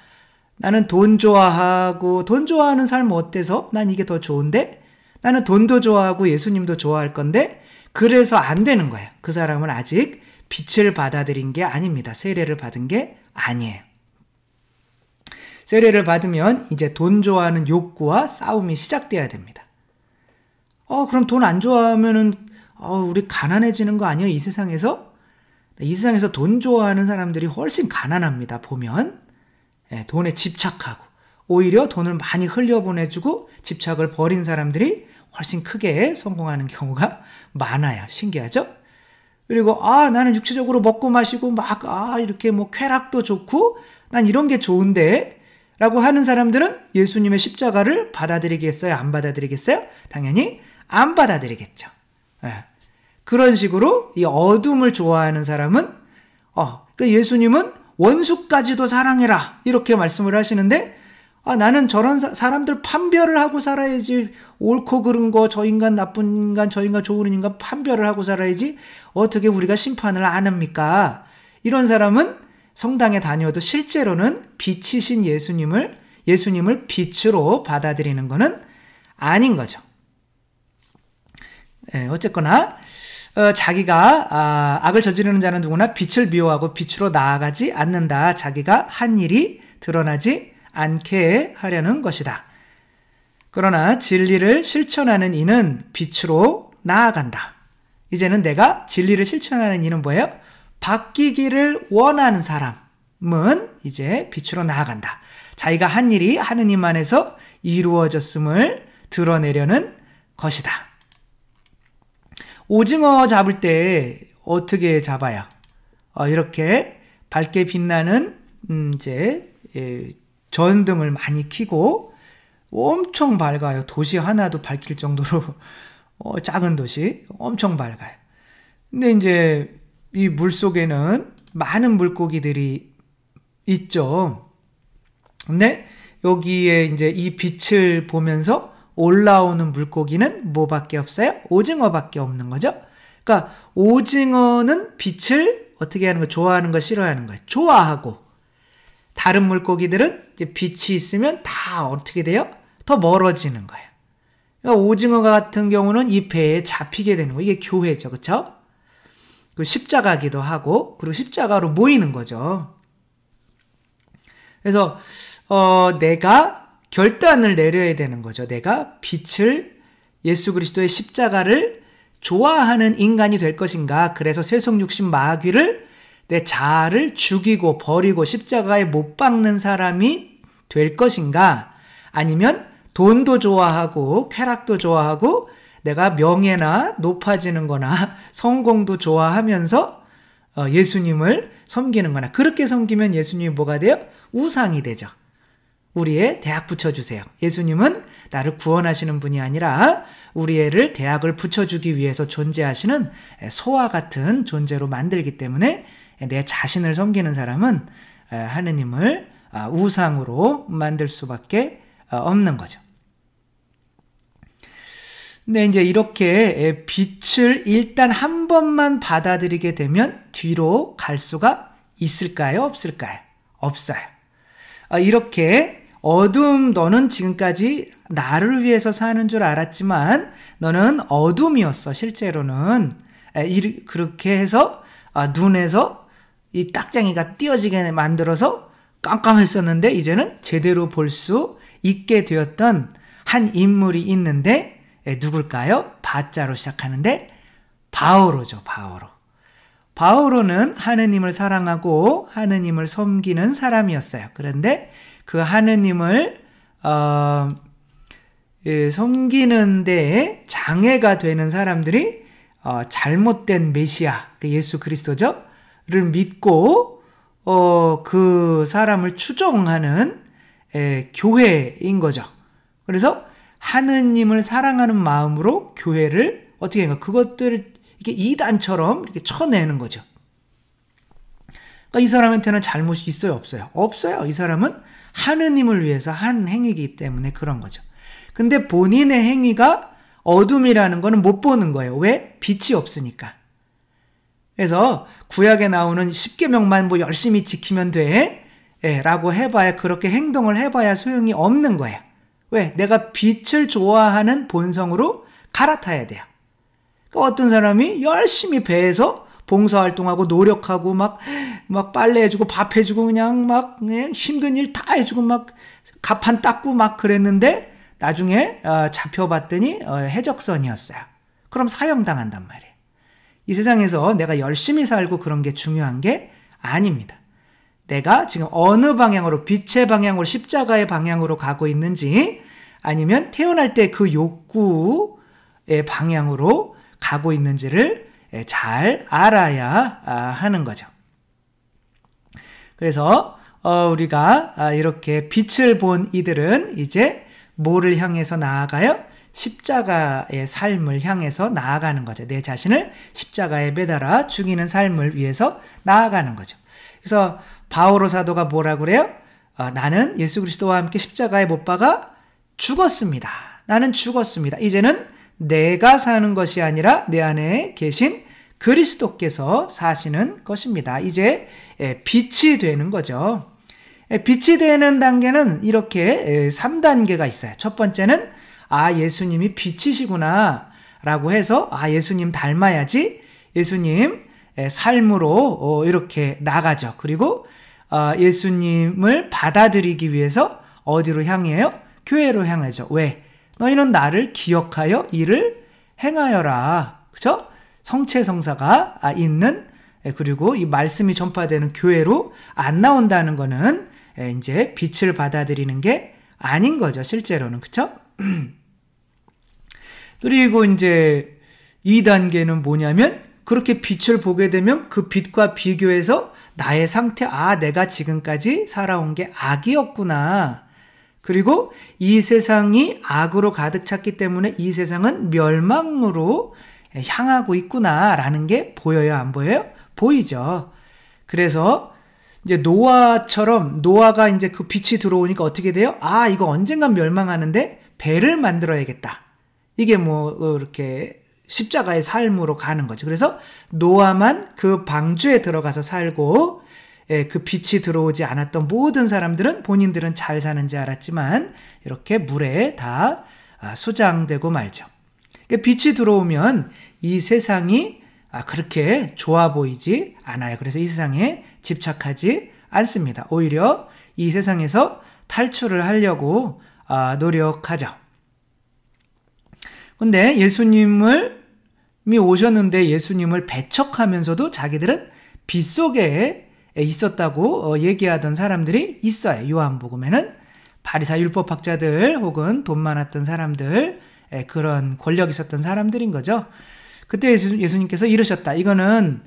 나는 돈 좋아하고 돈 좋아하는 삶 어때서? 난 이게 더 좋은데? 나는 돈도 좋아하고 예수님도 좋아할 건데 그래서 안 되는 거예요. 그 사람은 아직 빛을 받아들인 게 아닙니다. 세례를 받은 게 아니에요. 세례를 받으면 이제 돈 좋아하는 욕구와 싸움이 시작돼야 됩니다. 그럼 돈 안 좋아하면은 우리 가난해지는 거 아니에요? 이 세상에서? 이 세상에서 돈 좋아하는 사람들이 훨씬 가난합니다. 보면 돈에 집착하고 오히려 돈을 많이 흘려보내주고 집착을 버린 사람들이 훨씬 크게 성공하는 경우가 많아요. 신기하죠? 그리고 나는 육체적으로 먹고 마시고 막 이렇게 뭐 쾌락도 좋고 난 이런 게 좋은데 라고 하는 사람들은 예수님의 십자가를 받아들이겠어요? 안 받아들이겠어요? 당연히 안 받아들이겠죠. 그런 식으로 이 어둠을 좋아하는 사람은 예수님은 원수까지도 사랑해라 이렇게 말씀을 하시는데 나는 저런 사람들 판별을 하고 살아야지. 옳고 그른 거, 저 인간 나쁜 인간, 저 인간 좋은 인간 판별을 하고 살아야지. 어떻게 우리가 심판을 안 합니까? 이런 사람은 성당에 다녀도 실제로는 빛이신 예수님을 빛으로 받아들이는 것은 아닌 거죠. 어쨌거나 자기가 악을 저지르는 자는 누구나 빛을 미워하고 빛으로 나아가지 않는다. 자기가 한 일이 드러나지 않게 하려는 것이다. 그러나 진리를 실천하는 이는 빛으로 나아간다. 이제는 내가 진리를 실천하는 이는 뭐예요? 바뀌기를 원하는 사람은 이제 빛으로 나아간다. 자기가 한 일이 하느님 안에서 이루어졌음을 드러내려는 것이다. 오징어 잡을 때 어떻게 잡아요? 이렇게 밝게 빛나는 전등을 많이 켜고 엄청 밝아요. 도시 하나도 밝힐 정도로 작은 도시 엄청 밝아요. 근데 이제 이 물 속에는 많은 물고기들이 있죠. 근데 여기에 이제 이 빛을 보면서 올라오는 물고기는 뭐밖에 없어요? 오징어밖에 없는 거죠. 그러니까 오징어는 빛을 어떻게 하는 거? 좋아하는 거, 싫어하는 거? 좋아하고, 다른 물고기들은 이제 빛이 있으면 다 어떻게 돼요? 더 멀어지는 거예요. 그러니까 오징어 같은 경우는 이 배에 잡히게 되는 거예요. 이게 교회죠, 그렇죠? 그 십자가기도 하고, 그리고 십자가로 모이는 거죠. 그래서 내가 결단을 내려야 되는 거죠. 내가 빛을, 예수 그리스도의 십자가를 좋아하는 인간이 될 것인가. 그래서 세속육신 마귀를, 내 자아를 죽이고 버리고 십자가에 못 박는 사람이 될 것인가. 아니면 돈도 좋아하고 쾌락도 좋아하고 내가 명예나 높아지는 거나 성공도 좋아하면서 예수님을 섬기는 거나, 그렇게 섬기면 예수님이 뭐가 돼요? 우상이 되죠. 우리 애 대학 붙여주세요. 예수님은 나를 구원하시는 분이 아니라 우리 애를 대학을 붙여주기 위해서 존재하시는 소와 같은 존재로 만들기 때문에 내 자신을 섬기는 사람은 하느님을 우상으로 만들 수밖에 없는 거죠. 근데 이제 이렇게 빛을 일단 한 번만 받아들이게 되면 뒤로 갈 수가 있을까요? 없을까요? 없어요. 이렇게 너는 지금까지 나를 위해서 사는 줄 알았지만 너는 어둠이었어. 실제로는 그렇게 해서 눈에서 이 딱쟁이가 띄어지게 만들어서 깜깜했었는데 이제는 제대로 볼 수 있게 되었던 한 인물이 있는데 누굴까요? 바자로 시작하는데 바오로죠. 바오로는 하느님을 사랑하고 하느님을 섬기는 사람이었어요. 그런데 그 하느님을 섬기는데 장애가 되는 사람들이 잘못된 메시아, 예수 그리스도죠? 를 믿고 그 사람을 추종하는 교회인 거죠. 그래서 하느님을 사랑하는 마음으로 교회를 어떻게 해요? 그것들을 이렇게 이단처럼 이렇게 쳐내는 거죠. 그러니까 이 사람한테는 잘못이 있어요, 없어요? 없어요. 이 사람은 하느님을 위해서 한 행위이기 때문에 그런 거죠. 근데 본인의 행위가 어둠이라는 거는 못 보는 거예요. 왜? 빛이 없으니까. 그래서 구약에 나오는 10계명만 뭐 열심히 지키면 돼 라고 해봐야, 그렇게 행동을 해봐야 소용이 없는 거예요. 왜? 내가 빛을 좋아하는 본성으로 갈아타야 돼요. 그러니까 어떤 사람이 열심히 배에서 봉사활동하고 노력하고 막 빨래 해주고 밥 해주고 그냥 힘든 일 다 해주고 막 가판 닦고 막 그랬는데 나중에 잡혀봤더니 해적선이었어요. 그럼 사형당한단 말이에요. 이 세상에서 내가 열심히 살고 그런 게 중요한 게 아닙니다. 내가 지금 어느 방향으로, 빛의 방향으로, 십자가의 방향으로 가고 있는지, 아니면 태어날 때 그 욕구의 방향으로 가고 있는지를 잘 알아야 하는 거죠. 그래서 우리가 이렇게 빛을 본 이들은 이제 뭐를 향해서 나아가요? 십자가의 삶을 향해서 나아가는 거죠. 내 자신을 십자가에 매달아 죽이는 삶을 위해서 나아가는 거죠. 그래서 바오로 사도가 뭐라고 그래요? 나는 예수 그리스도와 함께 십자가에 못 박아 죽었습니다. 나는 죽었습니다. 이제는 내가 사는 것이 아니라 내 안에 계신 그리스도께서 사시는 것입니다. 이제 빛이 되는 거죠. 빛이 되는 단계는 이렇게 3단계가 있어요. 첫 번째는 예수님이 빛이시구나 라고 해서 예수님 닮아야지, 예수님 삶으로 이렇게 나가죠. 그리고 예수님을 받아들이기 위해서 어디로 향해요? 교회로 향하죠. 왜? 너희는 나를 기억하여 이를 행하여라. 그렇죠? 성체성사가 있는, 그리고 이 말씀이 전파되는 교회로 안 나온다는 거는 이제 빛을 받아들이는 게 아닌 거죠. 실제로는. 그렇죠? 그리고 이제 2단계는 뭐냐면, 그렇게 빛을 보게 되면 그 빛과 비교해서 나의 상태, 내가 지금까지 살아온 게 악이었구나. 그리고 이 세상이 악으로 가득 찼기 때문에 이 세상은 멸망으로 향하고 있구나라는 게 보여요, 안 보여요? 보이죠. 그래서 이제 노아처럼, 노아가 이제 그 빛이 들어오니까 어떻게 돼요? 이거 언젠간 멸망하는데 배를 만들어야겠다. 이게 이렇게 십자가의 삶으로 가는 거죠. 그래서 노아만 그 방주에 들어가서 살고, 그 빛이 들어오지 않았던 모든 사람들은 본인들은 잘 사는지 알았지만 이렇게 물에 다 수장되고 말죠. 빛이 들어오면 이 세상이 그렇게 좋아 보이지 않아요. 그래서 이 세상에 집착하지 않습니다. 오히려 이 세상에서 탈출을 하려고 노력하죠. 근데 예수님이 오셨는데 예수님을 배척하면서도 자기들은 빛 속에 있었다고 얘기하던 사람들이 있어요. 요한복음에는 바리사 율법학자들 혹은 돈 많았던 사람들, 그런 권력 있었던 사람들인 거죠. 그때 예수님께서 이르셨다. 이거는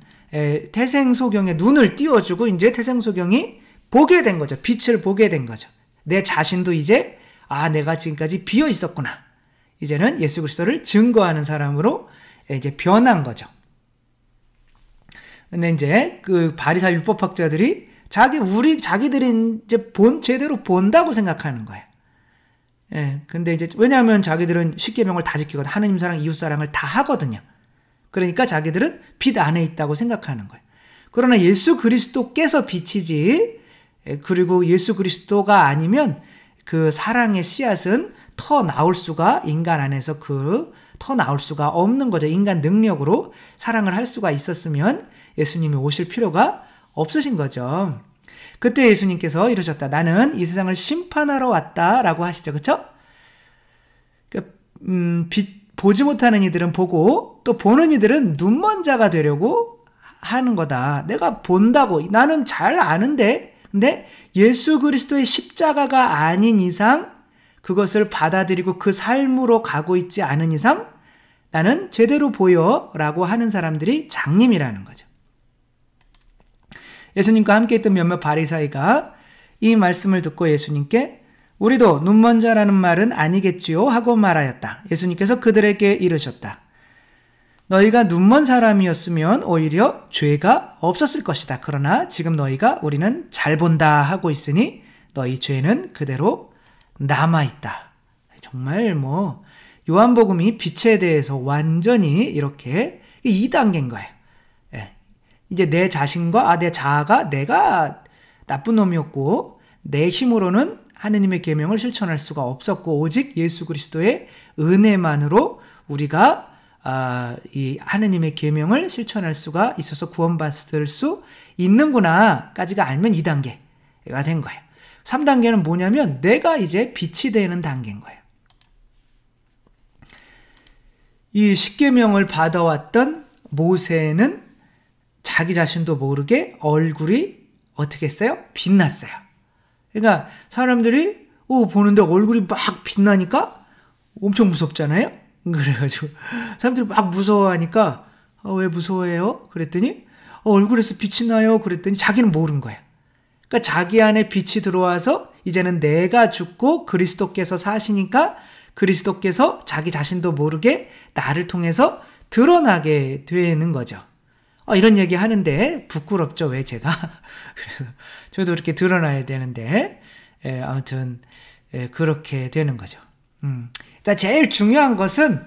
태생소경에 눈을 띄워주고 이제 태생소경이 보게 된 거죠. 빛을 보게 된 거죠. 내 자신도 이제 내가 지금까지 비어 있었구나. 이제는 예수 그리스도를 증거하는 사람으로 이제 변한 거죠. 근데 이제 그 바리사 율법학자들이 자기들이 이제 제대로 본다고 생각하는 거예요. 근데 이제 왜냐하면 자기들은 십계명을 다 지키거든. 하느님 사랑, 이웃 사랑을 다 하거든요. 그러니까 자기들은 빛 안에 있다고 생각하는 거예요. 그러나 예수 그리스도께서 빛이지, 그리고 예수 그리스도가 아니면 그 사랑의 씨앗은 터 나올 수가, 인간 안에서 터 나올 수가 없는 거죠. 인간 능력으로 사랑을 할 수가 있었으면 예수님이 오실 필요가 없으신 거죠. 그때 예수님께서 이러셨다. 나는 이 세상을 심판하러 왔다라고 하시죠. 그렇죠? 보지 못하는 이들은 보고, 또 보는 이들은 눈먼 자가 되려고 하는 거다. 내가 본다고, 나는 잘 아는데, 근데 예수 그리스도의 십자가가 아닌 이상, 그것을 받아들이고 그 삶으로 가고 있지 않은 이상 나는 제대로 보여 라고 하는 사람들이 장님이라는 거죠. 예수님과 함께 있던 몇몇 바리사이가 이 말씀을 듣고 예수님께 우리도 눈먼 자라는 말은 아니겠지요 하고 말하였다. 예수님께서 그들에게 이르셨다. 너희가 눈먼 사람이었으면 오히려 죄가 없었을 것이다. 그러나 지금 너희가 우리는 잘 본다 하고 있으니 너희 죄는 그대로 남아있다. 정말 요한복음이 빛에 대해서 완전히 이렇게 2단계인 거예요. 이제 내 자신과 내 자아가 내가 나쁜 놈이었고 내 힘으로는 하느님의 계명을 실천할 수가 없었고 오직 예수 그리스도의 은혜만으로 우리가 이 하느님의 계명을 실천할 수가 있어서 구원받을 수 있는구나까지가 알면 2단계가 된 거예요. 3단계는 뭐냐면 내가 이제 빛이 되는 단계인 거예요. 이 십계명을 받아왔던 모세는 자기 자신도 모르게 얼굴이 어떻게 했어요? 빛났어요. 그러니까 사람들이 보는데 얼굴이 막 빛나니까 엄청 무섭잖아요. 그래가지고 사람들이 막 무서워하니까 왜 무서워해요? 그랬더니 얼굴에서 빛이 나요. 그랬더니 자기는 모르는 거예요. 그러니까 자기 안에 빛이 들어와서 이제는 내가 죽고 그리스도께서 사시니까 그리스도께서 자기 자신도 모르게 나를 통해서 드러나게 되는 거죠. 이런 얘기 하는데 부끄럽죠. 왜 제가? 그래서 저도 이렇게 드러나야 되는데 아무튼 그렇게 되는 거죠. 자, 제일 중요한 것은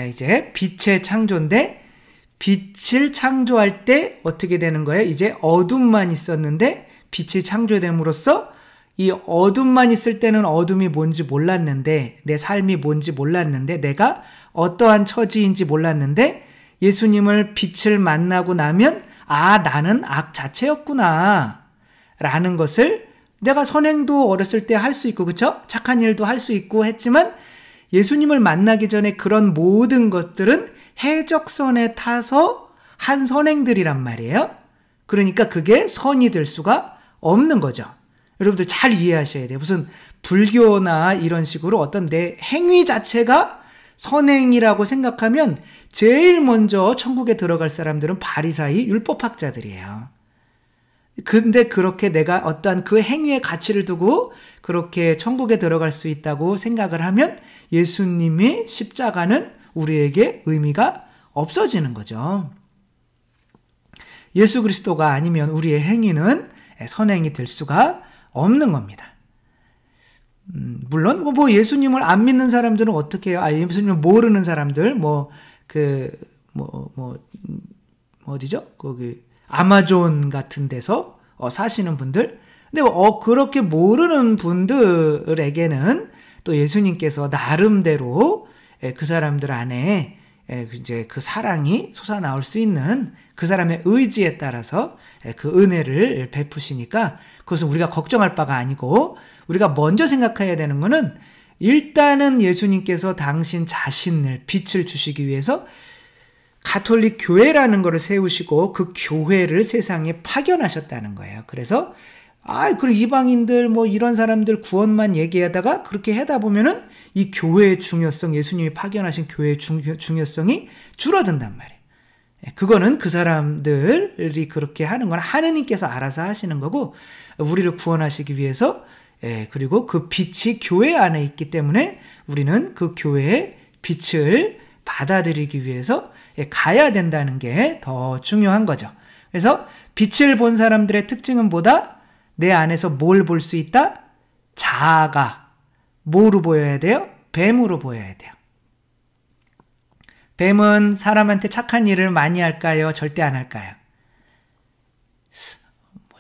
이제 빛의 창조인데 빛을 창조할 때 어떻게 되는 거예요? 이제 어둠만 있었는데 빛이 창조됨으로써 이 어둠만 있을 때는 어둠이 뭔지 몰랐는데 내 삶이 뭔지 몰랐는데 내가 어떠한 처지인지 몰랐는데 예수님을 빛을 만나고 나면 나는 악 자체였구나 라는 것을 내가 선행도 어렸을 때 할 수 있고 그쵸? 착한 일도 할 수 있고 했지만 예수님을 만나기 전에 그런 모든 것들은 해적선에 타서 한 선행들이란 말이에요. 그러니까 그게 선이 될 수가 없는 거죠. 여러분들 잘 이해하셔야 돼요. 무슨 불교나 이런 식으로 어떤 내 행위 자체가 선행이라고 생각하면 제일 먼저 천국에 들어갈 사람들은 바리사이 율법학자들이에요. 근데 그렇게 내가 어떠한 그 행위의 가치를 두고 그렇게 천국에 들어갈 수 있다고 생각을 하면 예수님의 십자가는 우리에게 의미가 없어지는 거죠. 예수 그리스도가 아니면 우리의 행위는 선행이 될 수가 없는 겁니다. 물론 예수님을 안 믿는 사람들은 어떻게 해요? 예수님을 모르는 사람들 어디죠? 거기 아마존 같은 데서 사시는 분들. 근데 그렇게 모르는 분들에게는 또 예수님께서 나름대로 그 사람들 안에 이제 그 사랑이 솟아나올 수 있는 그 사람의 의지에 따라서 그 은혜를 베푸시니까 그것은 우리가 걱정할 바가 아니고 우리가 먼저 생각해야 되는 거는 일단은 예수님께서 당신 자신을 빛을 주시기 위해서 가톨릭 교회라는 것을 세우시고 그 교회를 세상에 파견하셨다는 거예요. 그래서 그럼 이방인들 이런 사람들 구원만 얘기하다가 그렇게 하다 보면은 이 교회의 중요성, 예수님이 파견하신 교회의 중요성이 줄어든단 말이에요. 그거는 그 사람들이 그렇게 하는 건 하느님께서 알아서 하시는 거고 우리를 구원하시기 위해서 그리고 그 빛이 교회 안에 있기 때문에 우리는 그 교회의 빛을 받아들이기 위해서 가야 된다는 게 더 중요한 거죠. 그래서 빛을 본 사람들의 특징은 뭐다? 내 안에서 뭘 볼 수 있다? 자아가 뭐로 보여야 돼요? 뱀으로 보여야 돼요. 뱀은 사람한테 착한 일을 많이 할까요? 절대 안 할까요?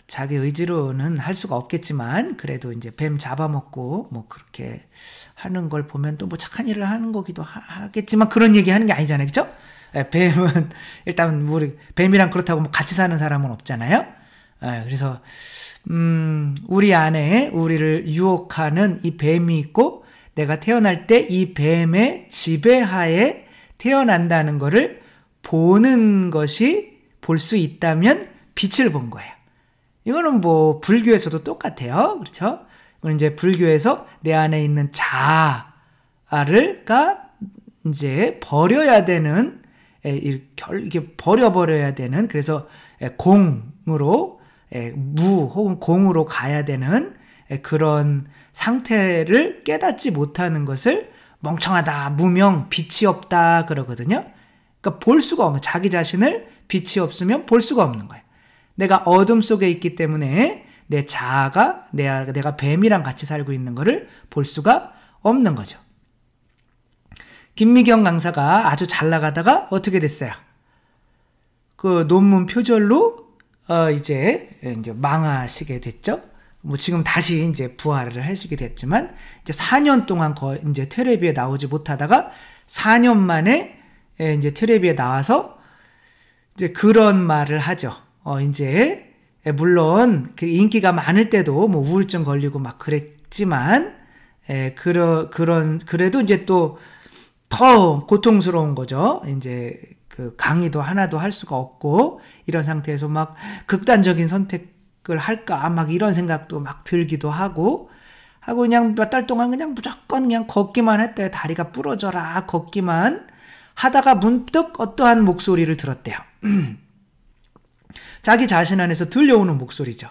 자기 의지로는 할 수가 없겠지만 그래도 이제 뱀 잡아먹고 그렇게 하는 걸 보면 또 착한 일을 하는 거기도 하겠지만 그런 얘기 하는 게 아니잖아요. 그렇죠? 뱀은 일단 뱀이랑 그렇다고 같이 사는 사람은 없잖아요. 그래서 우리 안에 우리를 유혹하는 이 뱀이 있고 내가 태어날 때 이 뱀의 지배하에 태어난다는 것을 보는 것이 볼 수 있다면 빛을 본 거예요. 이거는 불교에서도 똑같아요. 그렇죠? 이건 이제 불교에서 내 안에 있는 자아가 이제 버려야 되는, 이렇게 버려야 되는, 그래서 공으로, 무 혹은 공으로 가야 되는 그런 상태를 깨닫지 못하는 것을 멍청하다, 무명, 빛이 없다 그러거든요. 그러니까 볼 수가 없는, 자기 자신을 빛이 없으면 볼 수가 없는 거예요. 내가 어둠 속에 있기 때문에 내 자아가 내가 뱀이랑 같이 살고 있는 것을 볼 수가 없는 거죠. 김미경 강사가 아주 잘 나가다가 어떻게 됐어요? 그 논문 표절로 이제 망하시게 됐죠. 뭐 지금 다시 이제 부활을 하시게 됐지만 이제 4년 동안 이제 텔레비에 나오지 못하다가 4년 만에 이제 텔레비에 나와서 이제 그런 말을 하죠. 이제 물론 인기가 많을 때도 뭐 우울증 걸리고 막 그랬지만 그래도 이제 또 더 고통스러운 거죠. 이제 그 강의도 하나도 할 수가 없고 이런 상태에서 막 극단적인 선택을 할까 막 이런 생각도 막 들기도 하고 그냥 몇 달 동안 그냥 무조건 그냥 걷기만 했대요. 다리가 부러져라 걷기만 하다가 문득 어떠한 목소리를 들었대요. 자기 자신 안에서 들려오는 목소리죠.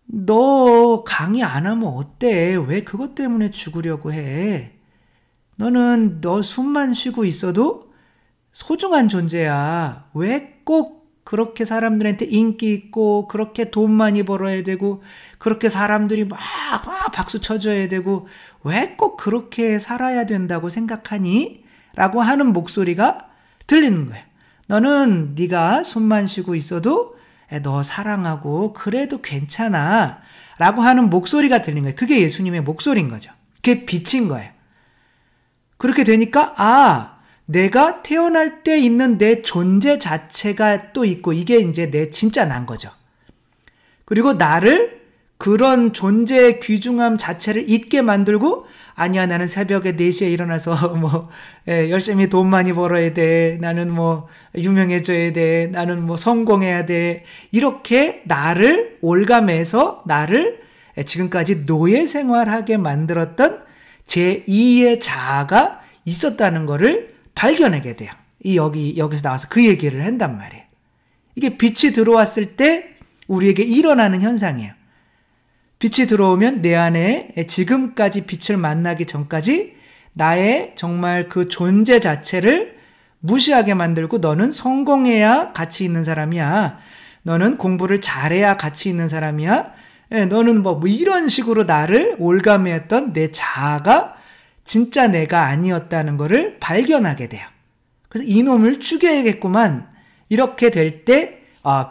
너 강의 안 하면 어때? 왜 그것 때문에 죽으려고 해? 너는 너 숨만 쉬고 있어도 소중한 존재야. 왜 꼭 그렇게 사람들한테 인기 있고 그렇게 돈 많이 벌어야 되고 그렇게 사람들이 막 박수 쳐줘야 되고 왜 꼭 그렇게 살아야 된다고 생각하니? 라고 하는 목소리가 들리는 거예요. 너는 네가 숨만 쉬고 있어도 너 사랑하고 그래도 괜찮아 라고 하는 목소리가 들리는 거예요. 그게 예수님의 목소리인 거죠. 그게 빛인 거예요. 그렇게 되니까 내가 태어날 때 있는 내 존재 자체가 또 있고 이게 이제 내 진짜 난 거죠. 그리고 나를 그런 존재의 귀중함 자체를 잊게 만들고 아니야 나는 새벽에 4시에 일어나서 뭐 열심히 돈 많이 벌어야 돼. 나는 뭐 유명해져야 돼. 나는 뭐 성공해야 돼. 이렇게 나를 올가매서 나를 지금까지 노예 생활하게 만들었던 제2의 자아가 있었다는 것을 발견하게 돼요. 여기서 나와서 그 얘기를 한단 말이에요. 이게 빛이 들어왔을 때 우리에게 일어나는 현상이에요. 빛이 들어오면 내 안에 지금까지 빛을 만나기 전까지 나의 정말 그 존재 자체를 무시하게 만들고 너는 성공해야 가치 있는 사람이야. 너는 공부를 잘해야 가치 있는 사람이야. 너는 뭐 이런 식으로 나를 올가매했던 내 자아가 진짜 내가 아니었다는 것을 발견하게 돼요. 그래서 이놈을 죽여야겠구만. 이렇게 될 때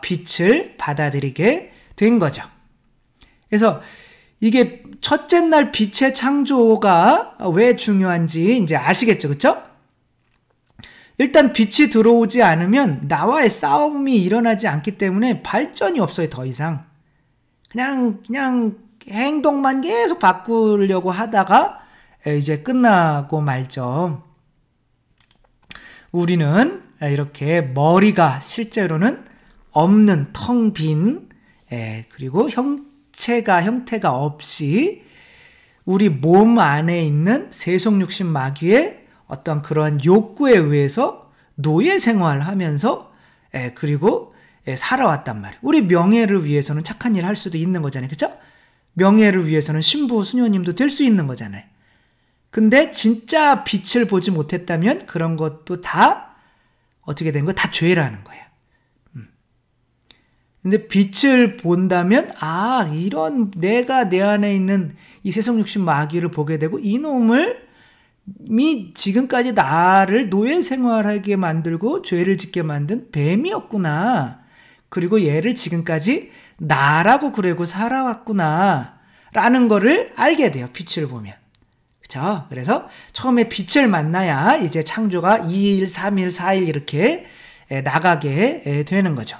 빛을 받아들이게 된 거죠. 그래서 이게 첫째 날 빛의 창조가 왜 중요한지 이제 아시겠죠, 그렇죠? 일단 빛이 들어오지 않으면 나와의 싸움이 일어나지 않기 때문에 발전이 없어요, 더 이상. 그냥 행동만 계속 바꾸려고 하다가 이제 끝나고 말죠. 우리는 이렇게 머리가 실제로는 없는 텅 빈 그리고 형태가 없이 우리 몸 안에 있는 세속육신 마귀의 어떤 그런 욕구에 의해서 노예 생활하면서 그리고 살아왔단 말이에요. 우리 명예를 위해서는 착한 일 할 수도 있는 거잖아요. 그렇죠? 명예를 위해서는 신부, 수녀님도 될 수 있는 거잖아요. 근데 진짜 빛을 보지 못했다면 그런 것도 다 어떻게 된 거예요? 다 죄라는 거예요. 근데 빛을 본다면 이런 내가 내 안에 있는 이 세속육신 마귀를 보게 되고 이놈이 지금까지 나를 노예 생활하게 만들고 죄를 짓게 만든 뱀이었구나. 그리고 얘를 지금까지 나라고 그러고 살아왔구나 라는 거를 알게 돼요. 빛을 보면. 그렇죠? 그래서 처음에 빛을 만나야 이제 창조가 2일, 3일, 4일 이렇게 나가게 되는 거죠.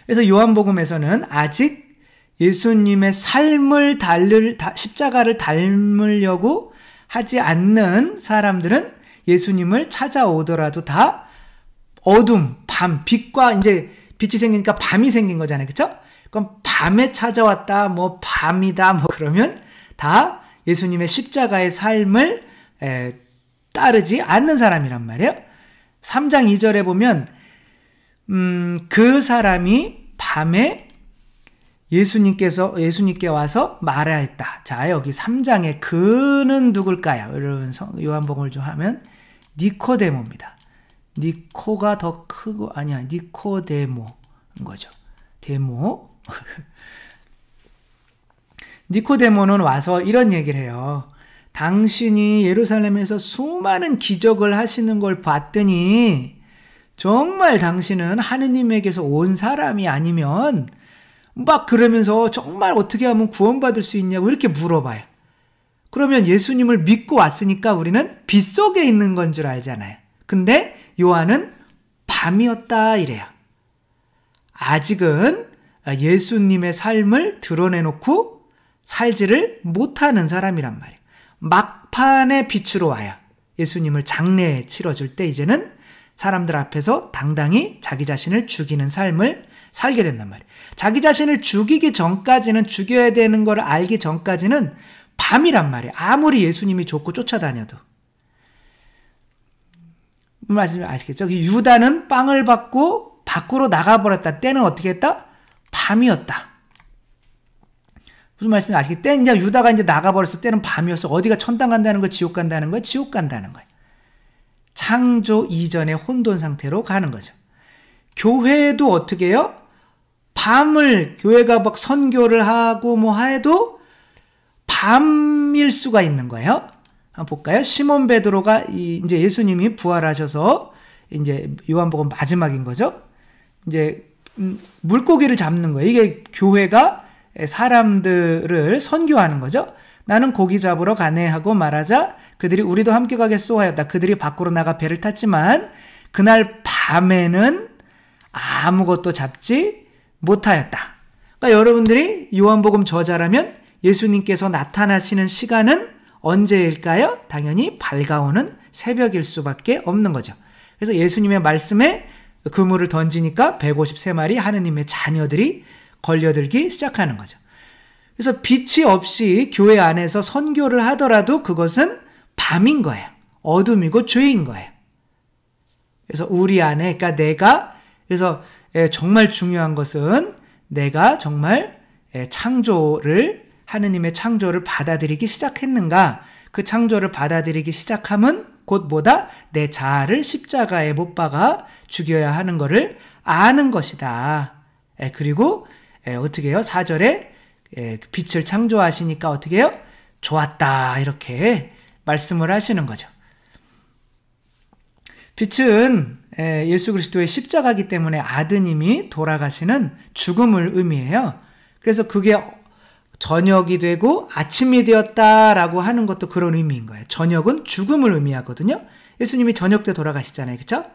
그래서 요한복음에서는 아직 예수님의 삶을 십자가를 닮으려고 하지 않는 사람들은 예수님을 찾아오더라도 다 어둠, 밤, 빛과 이제 빛이 생기니까 밤이 생긴 거잖아요. 그렇죠? 그럼 밤에 찾아왔다, 뭐 밤이다, 뭐 그러면 다 예수님의 십자가의 삶을 따르지 않는 사람이란 말이에요. 3장 2절에 보면 그 사람이 밤에 예수님께 와서 말하였다. 자, 여기 3장에 그는 누굴까요? 여러분, 요한복음을 좀 하면 니코데모입니다. 니코가 더 크고, 아니야, 니코데모인 거죠. 데모. 니코데모는 와서 이런 얘기를 해요. 당신이 예루살렘에서 수많은 기적을 하시는 걸 봤더니 정말 당신은 하느님에게서 온 사람이 아니면 막 그러면서 정말 어떻게 하면 구원받을 수 있냐고 이렇게 물어봐요. 그러면 예수님을 믿고 왔으니까 우리는 빛 속에 있는 건 줄 알잖아요. 근데 요한은 밤이었다 이래요. 아직은 예수님의 삶을 드러내놓고 살지를 못하는 사람이란 말이에요. 막판의 빛으로 와요. 예수님을 장례에 치러줄 때 이제는 사람들 앞에서 당당히 자기 자신을 죽이는 삶을 살게 된단 말이에요. 자기 자신을 죽이기 전까지는, 죽여야 되는 걸 알기 전까지는 밤이란 말이에요. 아무리 예수님이 좋고 쫓아다녀도. 말씀 아시겠죠? 유다는 빵을 받고 밖으로 나가버렸다. 때는 어떻게 했다? 밤이었다. 무슨 말씀인지 아시겠죠? 때 이제 유다가 이제 나가버렸어. 때는 밤이었어. 어디가 천당 간다는 거, 지옥 간다는 거예요? 지옥 간다는 거예요. 창조 이전의 혼돈 상태로 가는 거죠. 교회도 어떻게 해요? 밤을 교회가 막 선교를 하고 뭐 해도 밤일 수가 있는 거예요. 한번 볼까요? 시몬 베드로가 이제 예수님이 부활하셔서 이제 요한복음 마지막인 거죠. 이제 물고기를 잡는 거예요. 이게 교회가 사람들을 선교하는 거죠. 나는 고기 잡으러 가네 하고 말하자 그들이 우리도 함께 가겠소 하였다. 그들이 밖으로 나가 배를 탔지만 그날 밤에는 아무것도 잡지 못하였다. 그러니까 여러분들이 요한복음 저자라면 예수님께서 나타나시는 시간은 언제일까요? 당연히 밝아오는 새벽일 수밖에 없는 거죠. 그래서 예수님의 말씀에 그물을 던지니까 153마리 하느님의 자녀들이 걸려들기 시작하는 거죠. 그래서 빛이 없이 교회 안에서 선교를 하더라도 그것은 밤인 거예요. 어둠이고 죄인 거예요. 그래서 우리 안에, 그러니까 그래서 정말 중요한 것은 내가 정말 하느님의 창조를 받아들이기 시작했는가? 그 창조를 받아들이기 시작함은 곧 뭐다? 내 자아를 십자가에 못 박아 죽여야 하는 것을 아는 것이다. 그리고 어떻게 해요? 4절에 빛을 창조하시니까 어떻게 해요? 좋았다. 이렇게 말씀을 하시는 거죠. 빛은 예수 그리스도의 십자가이기 때문에 아드님이 돌아가시는 죽음을 의미해요. 그래서 그게 저녁이 되고 아침이 되었다라고 하는 것도 그런 의미인 거예요. 저녁은 죽음을 의미하거든요. 예수님이 저녁 때 돌아가시잖아요. 그렇죠?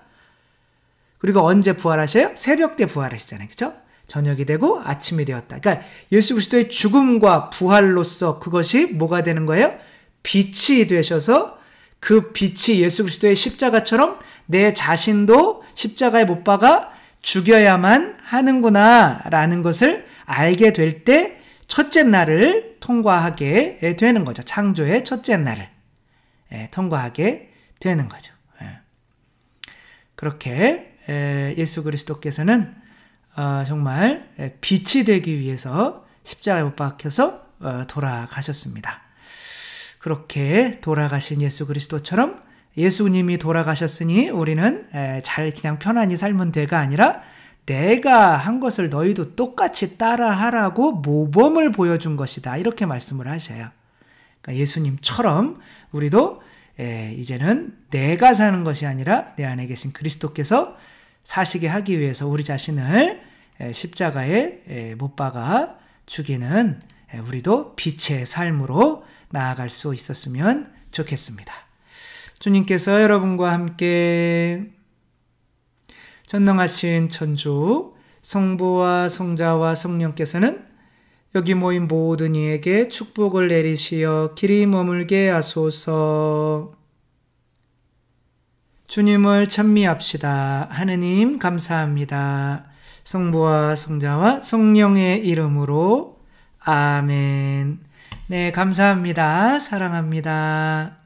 그리고 언제 부활하셔요? 새벽 때 부활하시잖아요. 그렇죠? 저녁이 되고 아침이 되었다. 그러니까 예수 그리스도의 죽음과 부활로서 그것이 뭐가 되는 거예요? 빛이 되셔서 그 빛이 예수 그리스도의 십자가처럼 내 자신도 십자가에 못 박아 죽여야만 하는구나 라는 것을 알게 될 때 첫째 날을 통과하게 되는 거죠. 창조의 첫째 날을 통과하게 되는 거죠. 그렇게 예수 그리스도께서는 정말 빛이 되기 위해서 십자가에 못 박혀서 돌아가셨습니다. 그렇게 돌아가신 예수 그리스도처럼 예수님이 돌아가셨으니 우리는 그냥 편안히 살면 돼가 아니라 내가 한 것을 너희도 똑같이 따라하라고 모범을 보여준 것이다. 이렇게 말씀을 하셔요. 그러니까 예수님처럼 우리도 이제는 내가 사는 것이 아니라 내 안에 계신 그리스도께서 사시게 하기 위해서 우리 자신을 십자가에 못 박아 죽이는 우리도 빛의 삶으로 나아갈 수 있었으면 좋겠습니다. 주님께서 여러분과 함께 전능하신 천주 성부와 성자와 성령께서는 여기 모인 모든 이에게 축복을 내리시어 길이 머물게 하소서. 주님을 찬미합시다. 하느님 감사합니다. 성부와 성자와 성령의 이름으로 아멘. 네, 감사합니다. 사랑합니다.